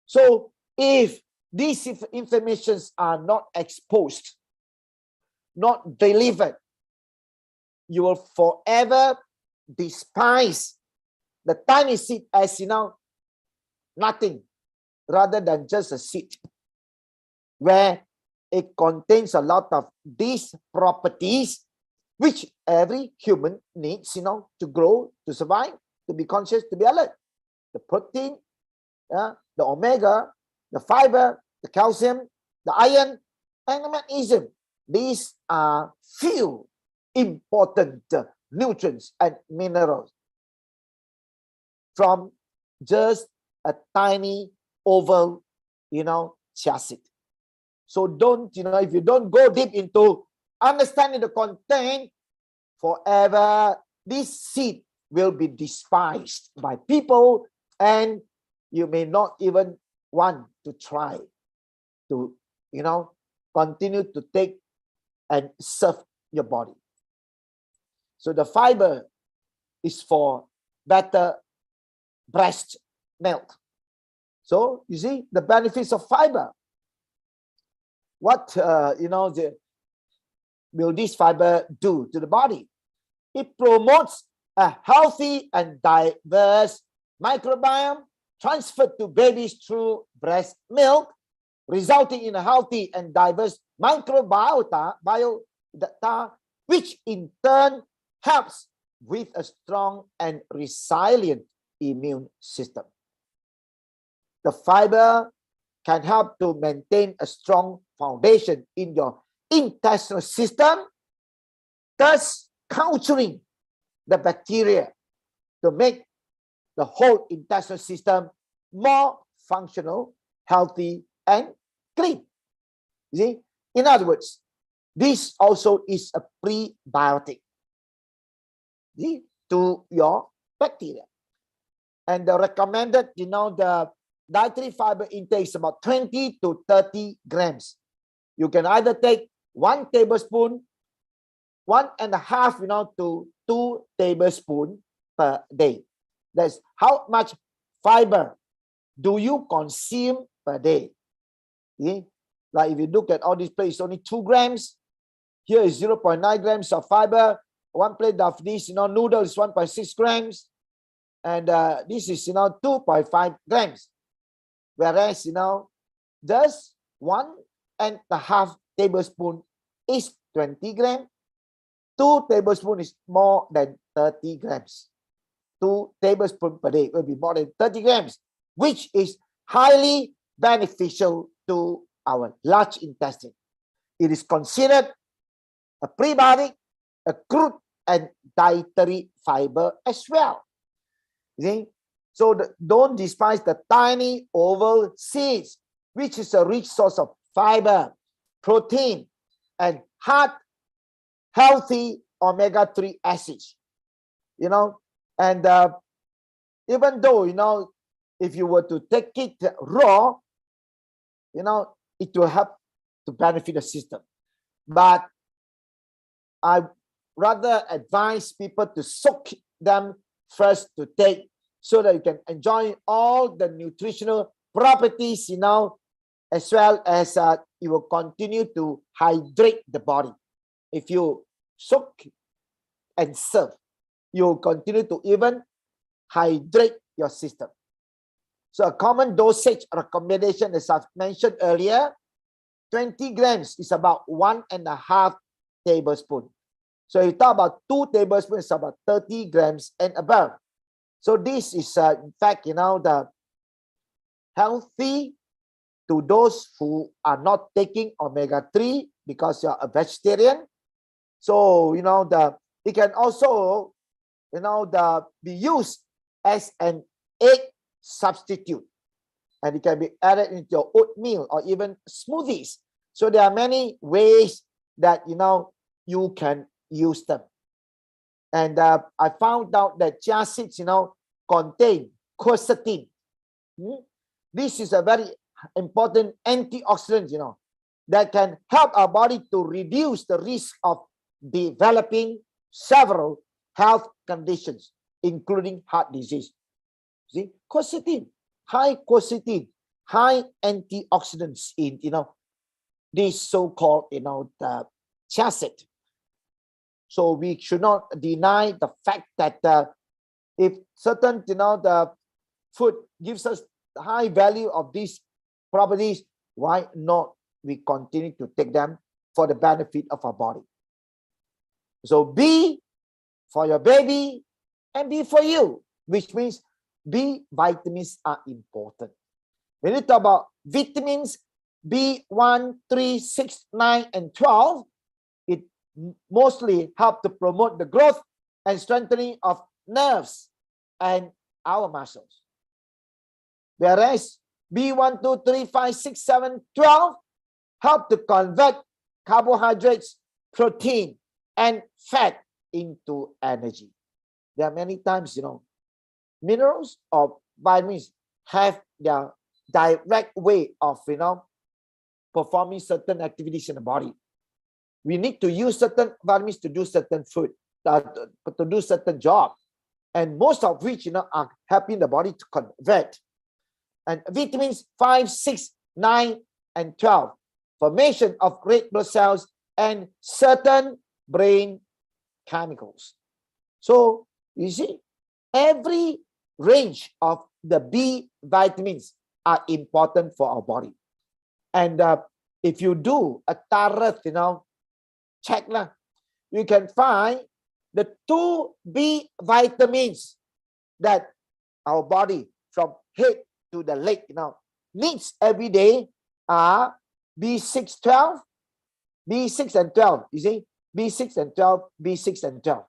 So if these informations are not exposed, not delivered you will forever despise the tiny seed as, nothing rather than just a seed, where it contains a lot of these properties which every human needs, to grow, to survive, to be conscious, to be alert. The protein, the omega, the fiber, the calcium, the iron, and the magnesium. These are few important nutrients and minerals from just a tiny oval, chia seed. So don't, if you don't go deep into understanding the content, forever this seed will be despised by people, and you may not even want to try to, continue to take and serve your body. So the fiber is for better breast milk. So you see the benefits of fiber. What will this fiber do to the body? It promotes a healthy and diverse microbiome transferred to babies through breast milk, resulting in a healthy and diverse microbiota, which in turn helps with a strong and resilient immune system. The fiber can help to maintain a strong foundation in your intestinal system, thus countering the bacteria to make the whole intestinal system more functional, healthy, and clean. You see? In other words, this also is a prebiotic, see, to your bacteria. And the recommended, the dietary fiber intake is about 20 to 30 grams. You can either take 1 tablespoon, 1.5, to 2 tablespoons per day. That's how much fiber do you consume per day. See? Like if you look at all these plates, only 2 grams. Here is 0.9 grams of fiber. One plate of this, noodle is 1.6 grams. And this is, 2.5 grams. Whereas, just 1.5 tablespoon is 20 grams. 2 tablespoons is more than 30 grams. 2 tablespoons per day will be more than 30 grams, which is highly beneficial to our large intestine. It is considered a prebiotic, a crude, and dietary fiber as well. See? So don't despise the tiny oval seeds, which is a rich source of fiber, protein, and healthy omega-3 acids. And even though, if you were to take it raw, it will help to benefit the system. But I rather advise people to soak them first to take, so that you can enjoy all the nutritional properties, as well as you will continue to hydrate the body. If you soak and serve, you will continue to even hydrate your system. So a common dosage recommendation, as I've mentioned earlier, 20 grams is about 1.5 tablespoons. So you talk about 2 tablespoons, it's about 30 grams and above. So this is, in fact, the healthy to those who are not taking omega-3 because you're a vegetarian. So, it can also, be used as an egg substitute. And it can be added into your oatmeal or even smoothies. So there are many ways that, you can use them. And I found out that chia seeds, contain quercetin. This is a very important antioxidant, that can help our body to reduce the risk of developing several health conditions, including heart disease. See, quercetin, high antioxidants in, this so-called, the chia seed. So we should not deny the fact that if certain, the food gives us high value of these properties, why not we continue to take them for the benefit of our body? So B for your baby and B for you, which means B vitamins are important. When you talk about vitamins B1, 3, 6, 9, and 12, it mostly help to promote the growth and strengthening of nerves and our muscles. Whereas B1, 2, 3, 5, 6, 7, 12 help to convert carbohydrates, protein, and fat into energy. There are many times, minerals or vitamins have their direct way of, performing certain activities in the body. We need to use certain vitamins to do certain food, to do certain job, and most of which, are helping the body to convert. And vitamins 5, 6, 9, and 12, formation of red blood cells and certain brain chemicals. So you see, every range of the B vitamins are important for our body. And if you do a thorough, check, you can find the 2 B vitamins that our body from head to the leg, needs every day are B6, 12, B6 and 12. You see, B6 and 12, B6 and 12.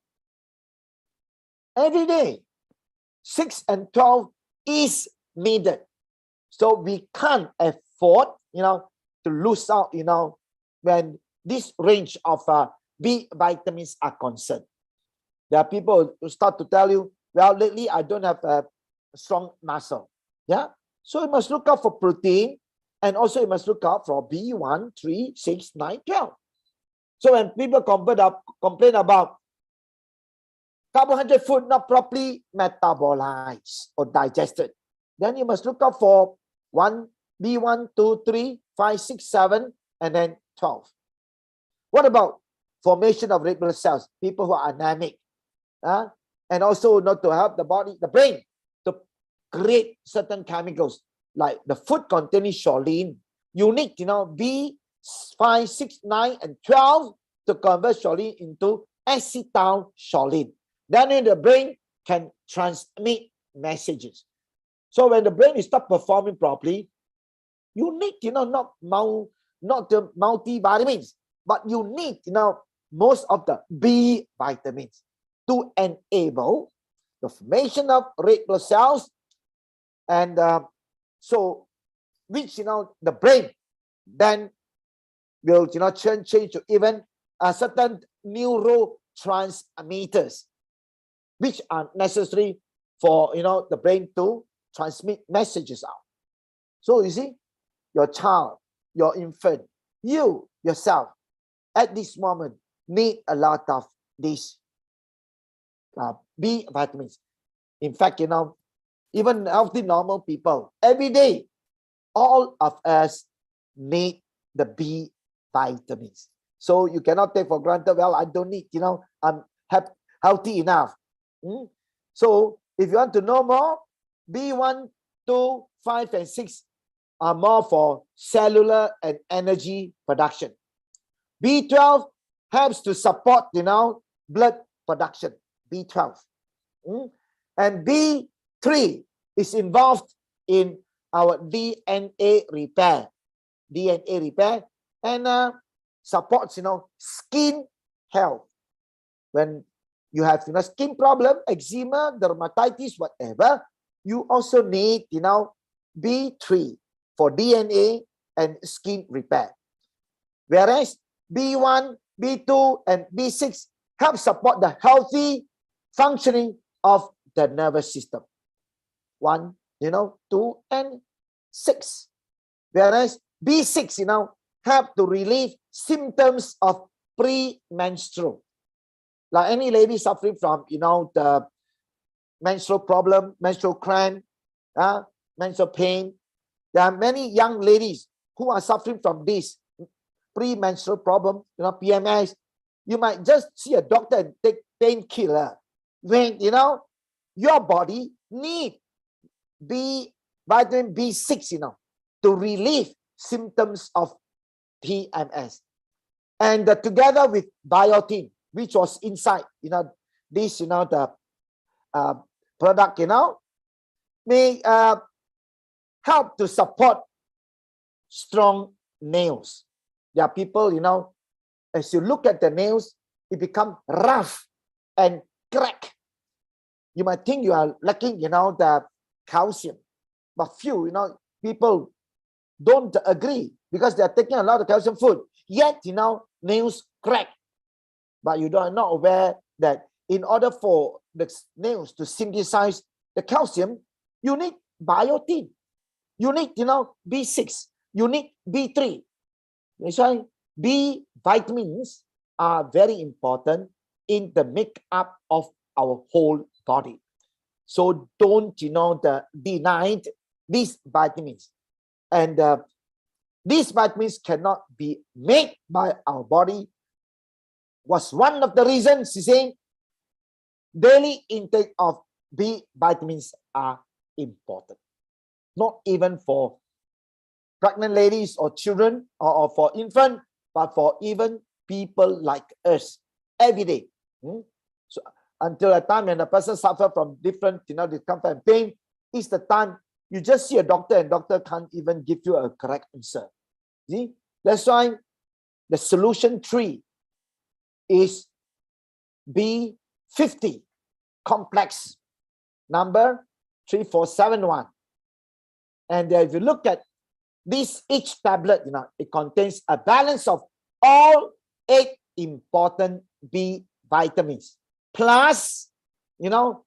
Every day, 6 and 12 is needed. So we can't afford, to lose out, when this range of B vitamins are concerned. There are people who start to tell you, well, lately I don't have a strong muscle. Yeah. So you must look out for protein, and also you must look out for B1, 3, 6, 9, 12. So when people complain about carbohydrate food not properly metabolized or digested, then you must look out for B1, 2, 3, 5, 6, 7, and then 12. What about formation of red blood cells? People who are anemic, and also not to help the body, the brain, to create certain chemicals like the food containing choline. You need, B5, 6, 9, and 12 to convert choline into acetylcholine. Then the brain can transmit messages. So when the brain is not performing properly, you need, not the multivitamins, but you need, most of the B vitamins to enable the formation of red blood cells, and so which, the brain then will, change to even certain neurotransmitters, which are necessary for, the brain to transmit messages out. So you see, your child, your infant, you yourself, at this moment, need a lot of these B vitamins. In fact, even healthy, normal people, every day, all of us need the B vitamins. So you cannot take for granted, well, I don't need, I'm healthy enough. So if you want to know more, B1, 2, 5, and 6 are more for cellular and energy production. B12 helps to support, blood production, B12. And B3 is involved in our DNA repair, and supports, skin health. When you have, skin problem, eczema, dermatitis, whatever, you also need, B3 for DNA and skin repair. Whereas B1, B2, and B6 help support the healthy functioning of the nervous system. 1, 2, and 6. Whereas B6, help to relieve symptoms of premenstrual. Like any lady suffering from, the menstrual problem, menstrual cramp, menstrual pain. There are many young ladies who are suffering from this premenstrual problem, PMS. you might just see a doctor and take painkiller when, you know, your body need vitamin B6, you know, to relieve symptoms of PMS. And together with biotin, which was inside, you know, this, you know, the product, you know, may help to support strong nails. There are people, you know, as you look at the nails, it become rough and crack. You might think you are lacking, you know, the calcium, but few, you know, people don't agree because they are taking a lot of calcium food. Yet, you know, nails crack. But you are not aware that in order for the nails to synthesize the calcium, you need biotin. You need, you know, B6. You need B3. That's why B vitamins are very important in the makeup of our whole body. So don't, you know, deny these vitamins. And these vitamins cannot be made by our body. Was one of the reasons he's saying daily intake of B vitamins are important. Not even for pregnant ladies or children or for infant, but for even people like us every day. So until a time when a person suffers from different, you know, discomfort and pain, is the time you just see a doctor and doctor can't even give you a correct answer. See, that's why the solution 3 is B50 complex number 3471. And if you look at this, each tablet, you know, it contains a balance of all 8 important B vitamins, plus, you know,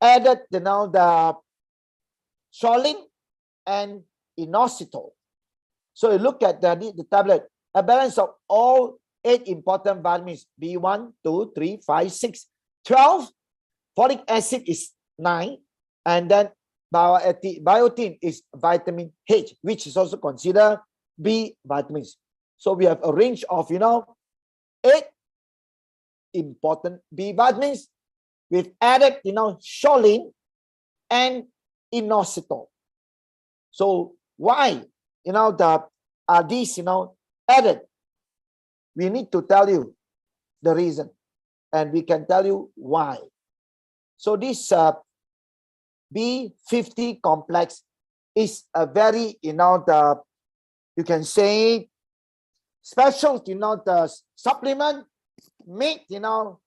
added, you know, the choline and inositol. So you look at the tablet, a balance of all 8 important vitamins, B1, 2, 3, 5, 6, 12. Folic acid is 9. And then biotin is vitamin H, which is also considered B vitamins. So we have a range of, you know, 8 important B vitamins with added, you know, choline and inositol. So why, you know, are these, you know, added? We need to tell you the reason, and we can tell you why. So this B50 complex is a very, you know, you can say special, you know, the supplement made, you know,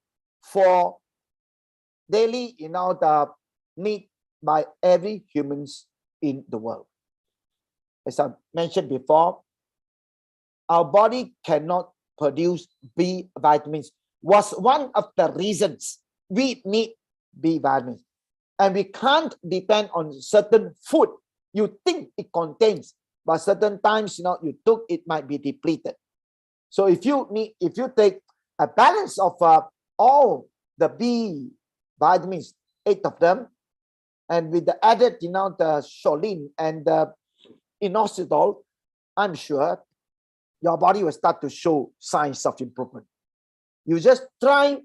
for daily, you know, the need by every humans in the world. As I mentioned before, our body cannot produce B vitamins. Was one of the reasons we need B vitamins. And we can't depend on certain food you think it contains, but certain times, you know, you took, it might be depleted. So if you take a balance of all the B vitamins, 8 of them, and with the added, you know, the choline and the inositol, I'm sure your body will start to show signs of improvement. You just try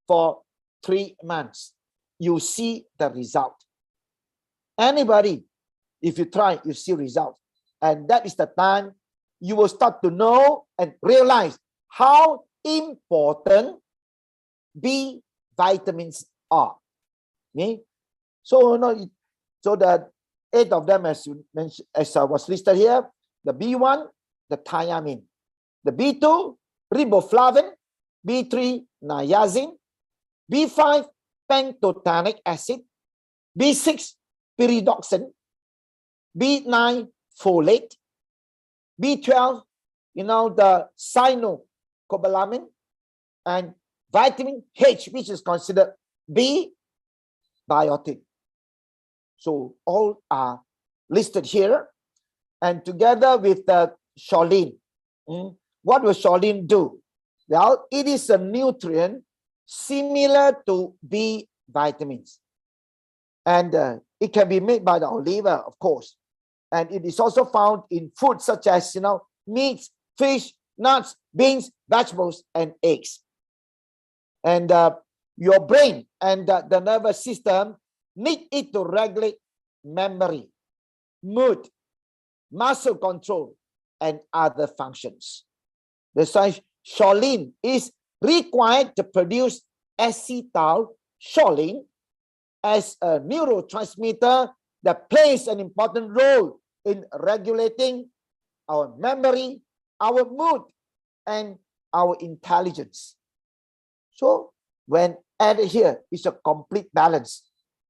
for 3 months. You see the result. Anybody, if you try, you see results. And that is the time you will start to know and realize how important B vitamins are. Okay? So, you know, so the 8 of them, as you mentioned, as was listed here, the B1, the thiamine, the B2, riboflavin, B3, niacin, B5, pantothenic acid, B6, pyridoxine, B9, folate, B12, you know, the cyanocobalamin, and vitamin H, which is considered B biotin. So all are listed here, and together with the choline. What will choline do? Well, it is a nutrient similar to B vitamins, and it can be made by the olive, of course, and it is also found in foods such as, you know, meats, fish, nuts, beans, vegetables, and eggs. And your brain and the nervous system need it to regulate memory, mood, muscle control, and other functions. That's why choline is required to produce acetylcholine as a neurotransmitter that plays an important role in regulating our memory, our mood, and our intelligence. So when added here, it's a complete balance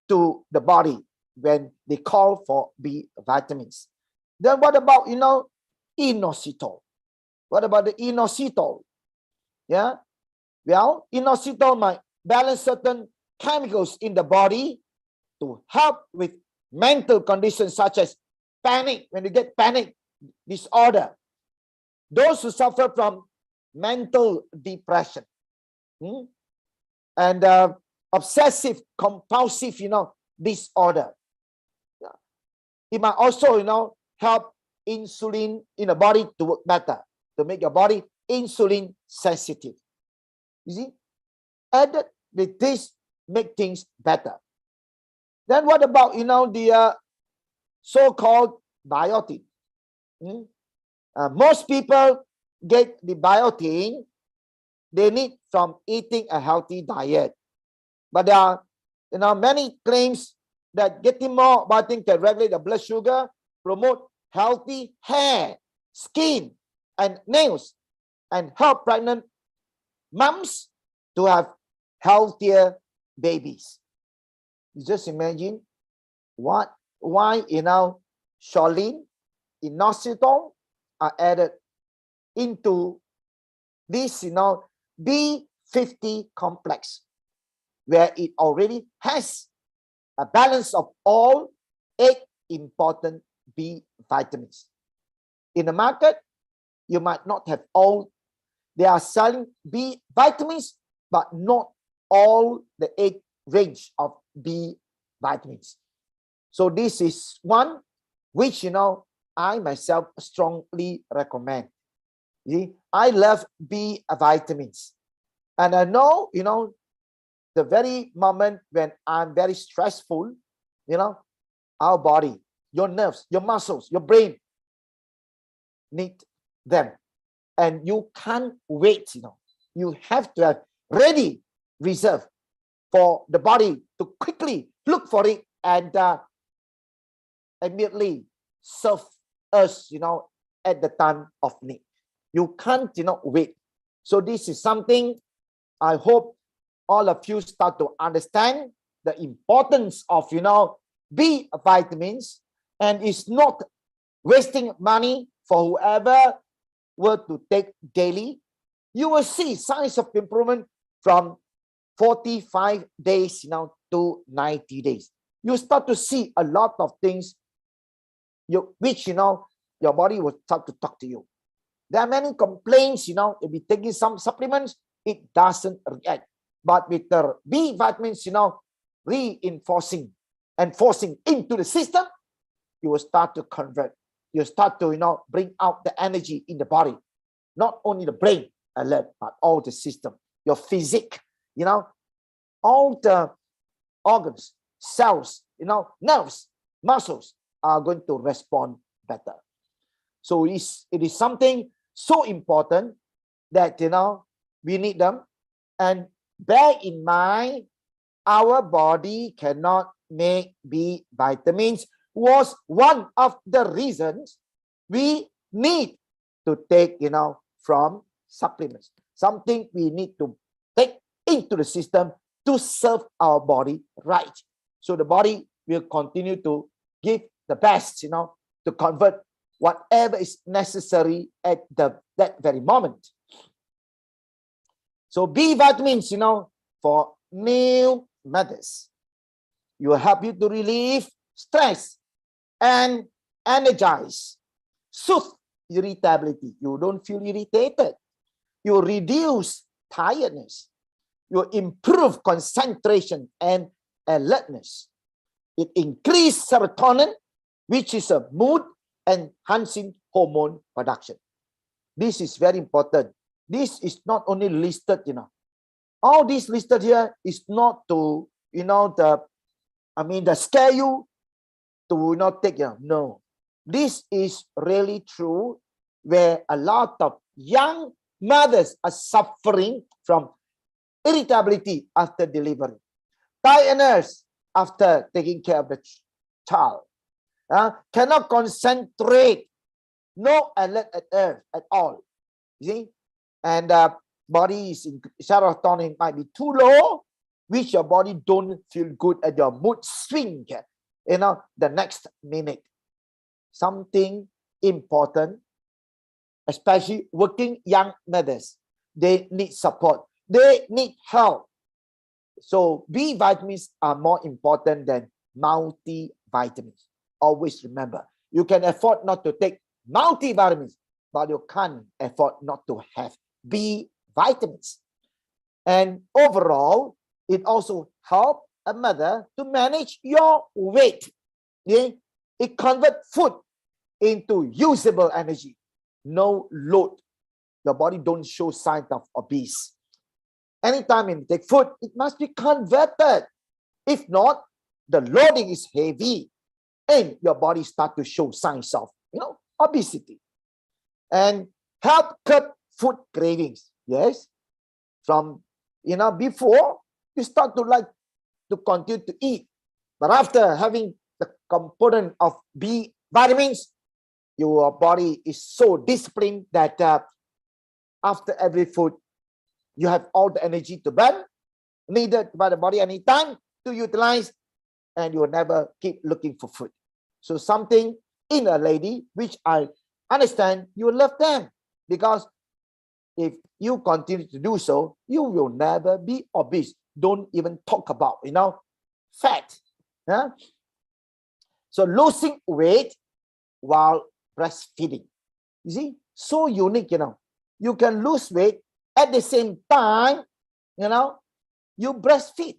to the body when they call for B vitamins. Then what about, inositol? What about the inositol? Yeah, well, inositol might balance certain chemicals in the body to help with mental conditions such as panic. When you get panic disorder, those who suffer from mental depression, and obsessive compulsive, disorder. Yeah. It might also, help insulin in the body to work better, to make your body insulin sensitive. You see, added with this make things better. Then what about, the so-called biotin? Most people get the biotin they need from eating a healthy diet. But there are, many claims that getting more biotin can regulate the blood sugar, promote healthy hair, skin, and nails, and help pregnant moms to have healthier babies. You just imagine why, choline, inositol are added into this, B50 complex, where it already has a balance of all 8 important B vitamins. In the market, you might not have all. They are selling B vitamins, but not all the 8 range of B vitamins. So this is one which, I myself strongly recommend. See, I love B vitamins. And I know, the very moment when I'm very stressful, our body, your nerves, your muscles, your brain need them. And you can't wait, you have to have ready reserve for the body to quickly look for it and immediately serve us, at the time of need. You can't, wait. So this is something I hope all of you start to understand the importance of, B vitamins, and it's not wasting money for whoever were to take daily. You will see signs of improvement from 45 days, to 90 days. You start to see a lot of things which, your body will start to talk to you. There are many complaints, if you taking some supplements, it doesn't react. But with the B vitamins, reinforcing and forcing into the system, you will start to convert. You start to, bring out the energy in the body. Not only the brain alert, but all the system, your physique, all the organs, cells, nerves, muscles are going to respond better. So it is something so important that, we need them. And bear in mind, our body cannot make B vitamins was one of the reasons we need to take, from supplements. Something we need to take into the system to serve our body right. So the body will continue to give the best, to convert whatever is necessary at that very moment. So B vitamins, for new mothers, it will help you to relieve stress and energize, soothe irritability. You don't feel irritated. You reduce tiredness. You improve concentration and alertness. It increases serotonin, which is a mood enhancing hormone production. This is very important. This is not only listed, All these listed here is not to, the scare you to not take, no. This is really true, where a lot of young mothers are suffering from irritability after delivery, tiredness after taking care of the child, cannot concentrate, no alert at all. You see, and body's serotonin might be too low, which your body don't feel good, and your mood swing, the next minute. Something important, especially working young mothers, they need support, they need help. So B vitamins are more important than multivitamins. Always remember, you can afford not to take multivitamins, but you can't afford not to have B vitamins. And overall, it also helps a mother to manage your weight. Yeah? It converts food into usable energy. No load. Your body don't show signs of obese. Anytime you take food, it must be converted. If not, the loading is heavy and your body start to show signs of, obesity. And help curb food cravings. Yes. From, before you start to like to continue to eat. But after having the component of B vitamins, your body is so disciplined that after every food, you have all the energy to burn, needed by the body anytime to utilize, and you will never keep looking for food. So something in a lady, which I understand you love them, because if you continue to do so, you will never be obese. Don't even talk about, fat. Yeah? So losing weight while breastfeeding. You see, so unique, You can lose weight at the same time, you breastfeed.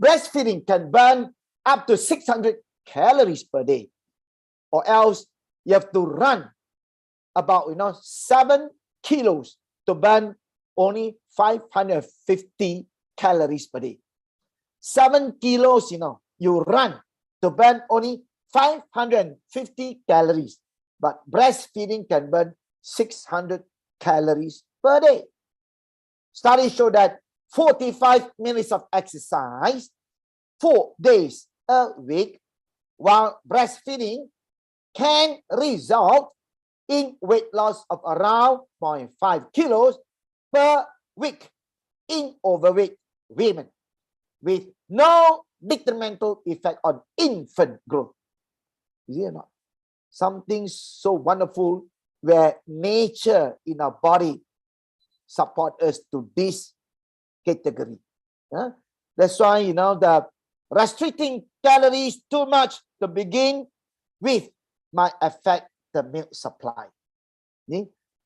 Breastfeeding can burn up to 600 calories per day, or else you have to run about 7 kilos to burn only 550 calories per day. 7 kilos, you run to burn only 550 calories, but breastfeeding can burn 600 calories per day. Studies show that 45 minutes of exercise 4 days a week while breastfeeding can result in weight loss of around 0.5 kilos per week in overweight women, with no detrimental effect on infant growth. You see or not? Something so wonderful, where nature in our body support us to this category. That's why, the restricting calories too much to begin with might affect the milk supply.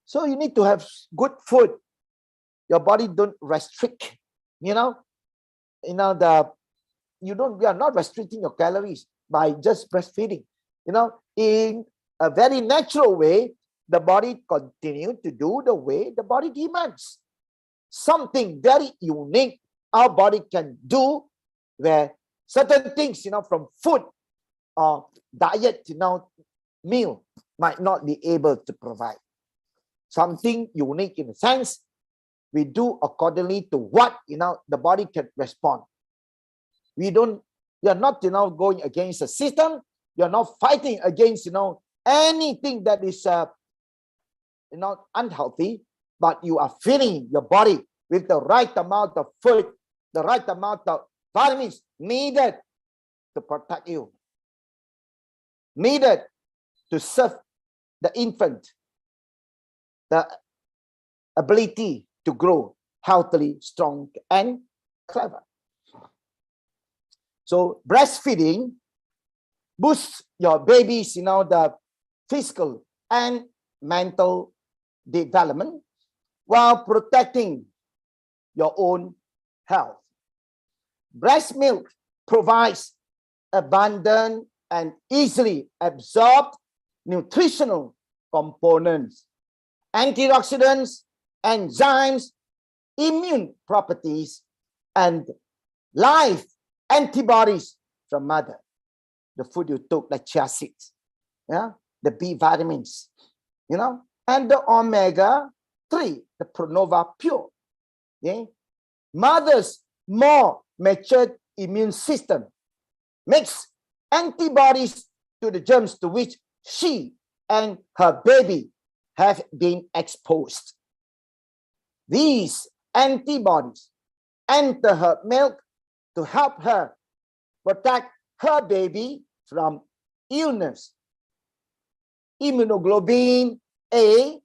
So you need to have good food. Your body don't restrict, we are not restricting your calories by just breastfeeding. In a very natural way, the body continues to do the way the body demands. Something very unique our body can do, where certain things, from food or diet, meal might not be able to provide. Something unique in a sense, we do accordingly to what, the body can respond. We are not, going against the system. You're not fighting against, anything that is, unhealthy, but you are filling your body with the right amount of food, the right amount of vitamins needed to protect you, needed to serve the infant, the ability to grow healthily, strong, and clever. So breastfeeding boosts your baby's, the physical and mental development while protecting your own health. Breast milk provides abundant and easily absorbed nutritional components, antioxidants, enzymes, immune properties and live antibodies from mother. The food you took, like chia seeds, yeah, the B vitamins, and the omega-3, the Pronova Pure. Okay? Mother's more matured immune system makes antibodies to the germs to which she and her baby have been exposed. These antibodies enter her milk to help her protect her baby from illness. Immunoglobulin A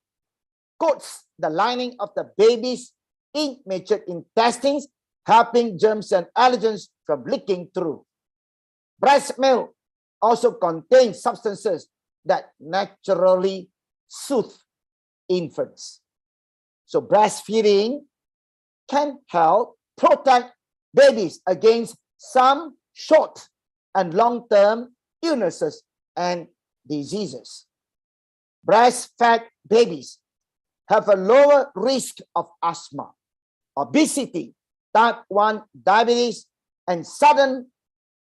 coats the lining of the baby's immature intestines, helping germs and allergens from leaking through. Breast milk also contains substances that naturally soothe infants. So breastfeeding can help protect babies against some short and long-term illnesses and diseases. Breastfed babies have a lower risk of asthma, obesity, type 1 diabetes, and sudden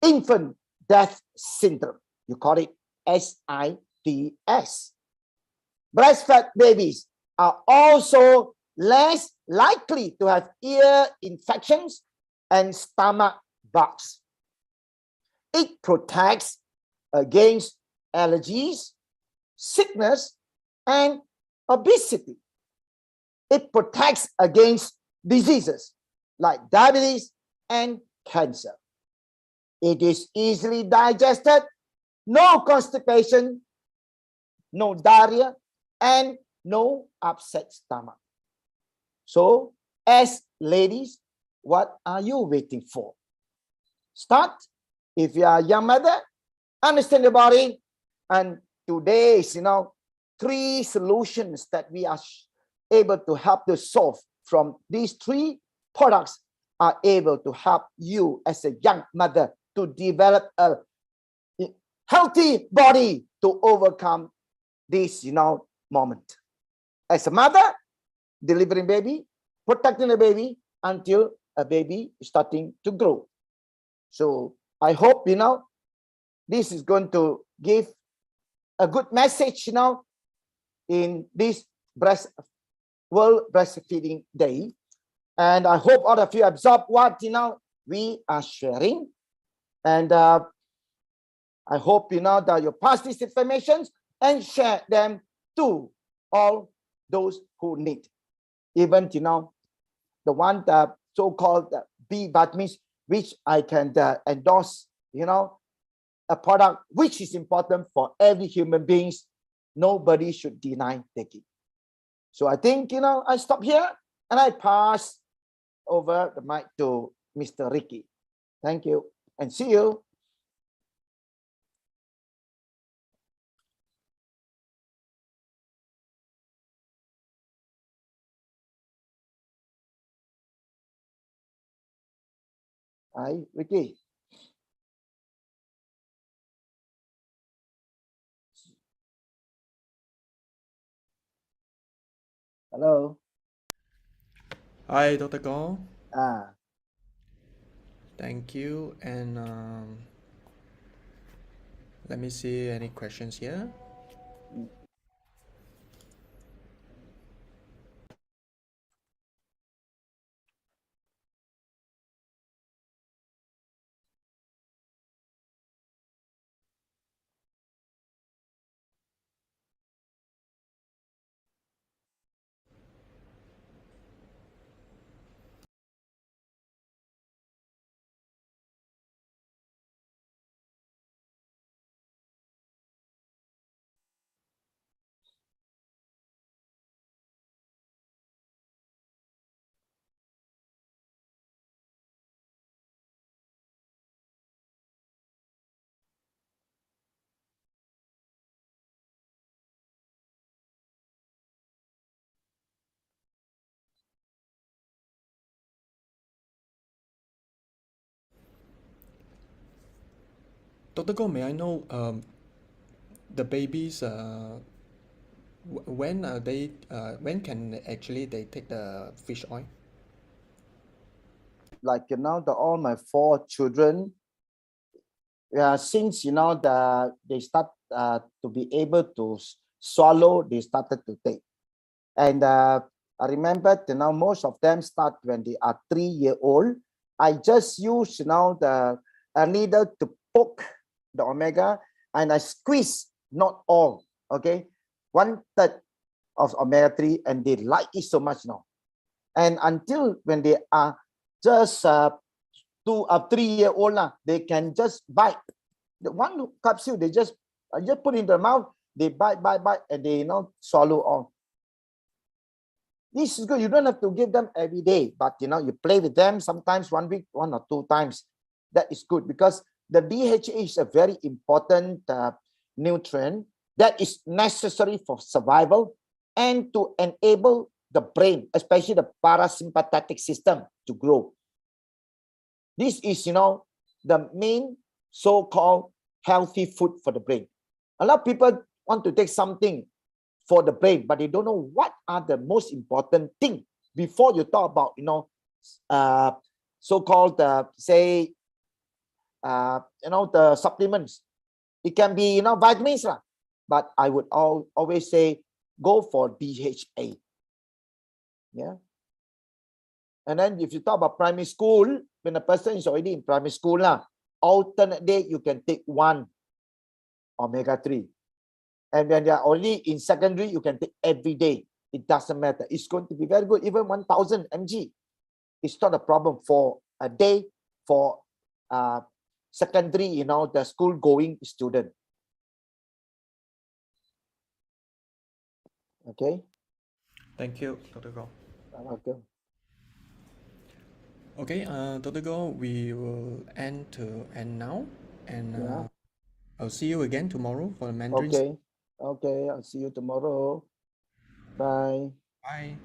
infant death syndrome. You call it SIDS. Breastfed babies are also less likely to have ear infections and stomach bugs. It protects against allergies, sickness, and obesity. It protects against diseases like diabetes and cancer. It is easily digested, no constipation, no diarrhea, and no upset stomach. So, as ladies, what are you waiting for? Start. If you are a young mother, understand your body. And today's, 3 solutions that we are able to help you solve from these 3 products are able to help you as a young mother to develop a healthy body to overcome this, moment. As a mother, delivering baby, protecting the baby until a baby is starting to grow. So I hope, this is going to give a good message, in this World Breastfeeding Day. And I hope all of you absorb what, we are sharing. And I hope, that you pass these information and share them to all those who need. Even, the one that so-called B vitamins, which I can endorse, a product which is important for every human beings. Nobody should deny taking. So I think, I stop here and I pass over the mic to Mr. Ricky. Thank you and see you. Hi, Ricky. Hello. Hi, Dr. Go. Ah, Thank you. And let me see any questions here. Dr. Go, may I know the babies, when are they, when can actually they take the fish oil? like all my 4 children, since they start to be able to swallow, they started to take. And I remember most of them start when they are 3-year-old. I just use the needle to poke the omega, and I squeeze, not all, okay, 1/3 of omega-3, and they like it so much now. And until when they are just 2 or 3-year-old, they can just bite the one capsule. They just put in their mouth, they bite, and they swallow all. This is good. You don't have to give them every day, but you play with them sometimes 1 week, 1 or 2 times. That is good, because the DHA is a very important nutrient that is necessary for survival and to enable the brain, especially the parasympathetic system, to grow. This is, the main so-called healthy food for the brain. A lot of people want to take something for the brain, but they don't know what are the most important thing before you talk about, so-called, say, the supplements. It can be, vitamins, but I would always say, go for DHA. Yeah. And then if you talk about primary school, when a person is already in primary school, alternate day, you can take 1 omega-3. And when they are only in secondary, you can take every day. It doesn't matter. It's going to be very good. Even 1000 mg. It's not a problem for a day for secondary, the school going student. Okay. Thank you, Dr. Go. Welcome. Okay, Dr. Go, we will end now, and Yeah. I'll see you again tomorrow for the Mandarin. Okay. Okay. I'll see you tomorrow. Bye. Bye.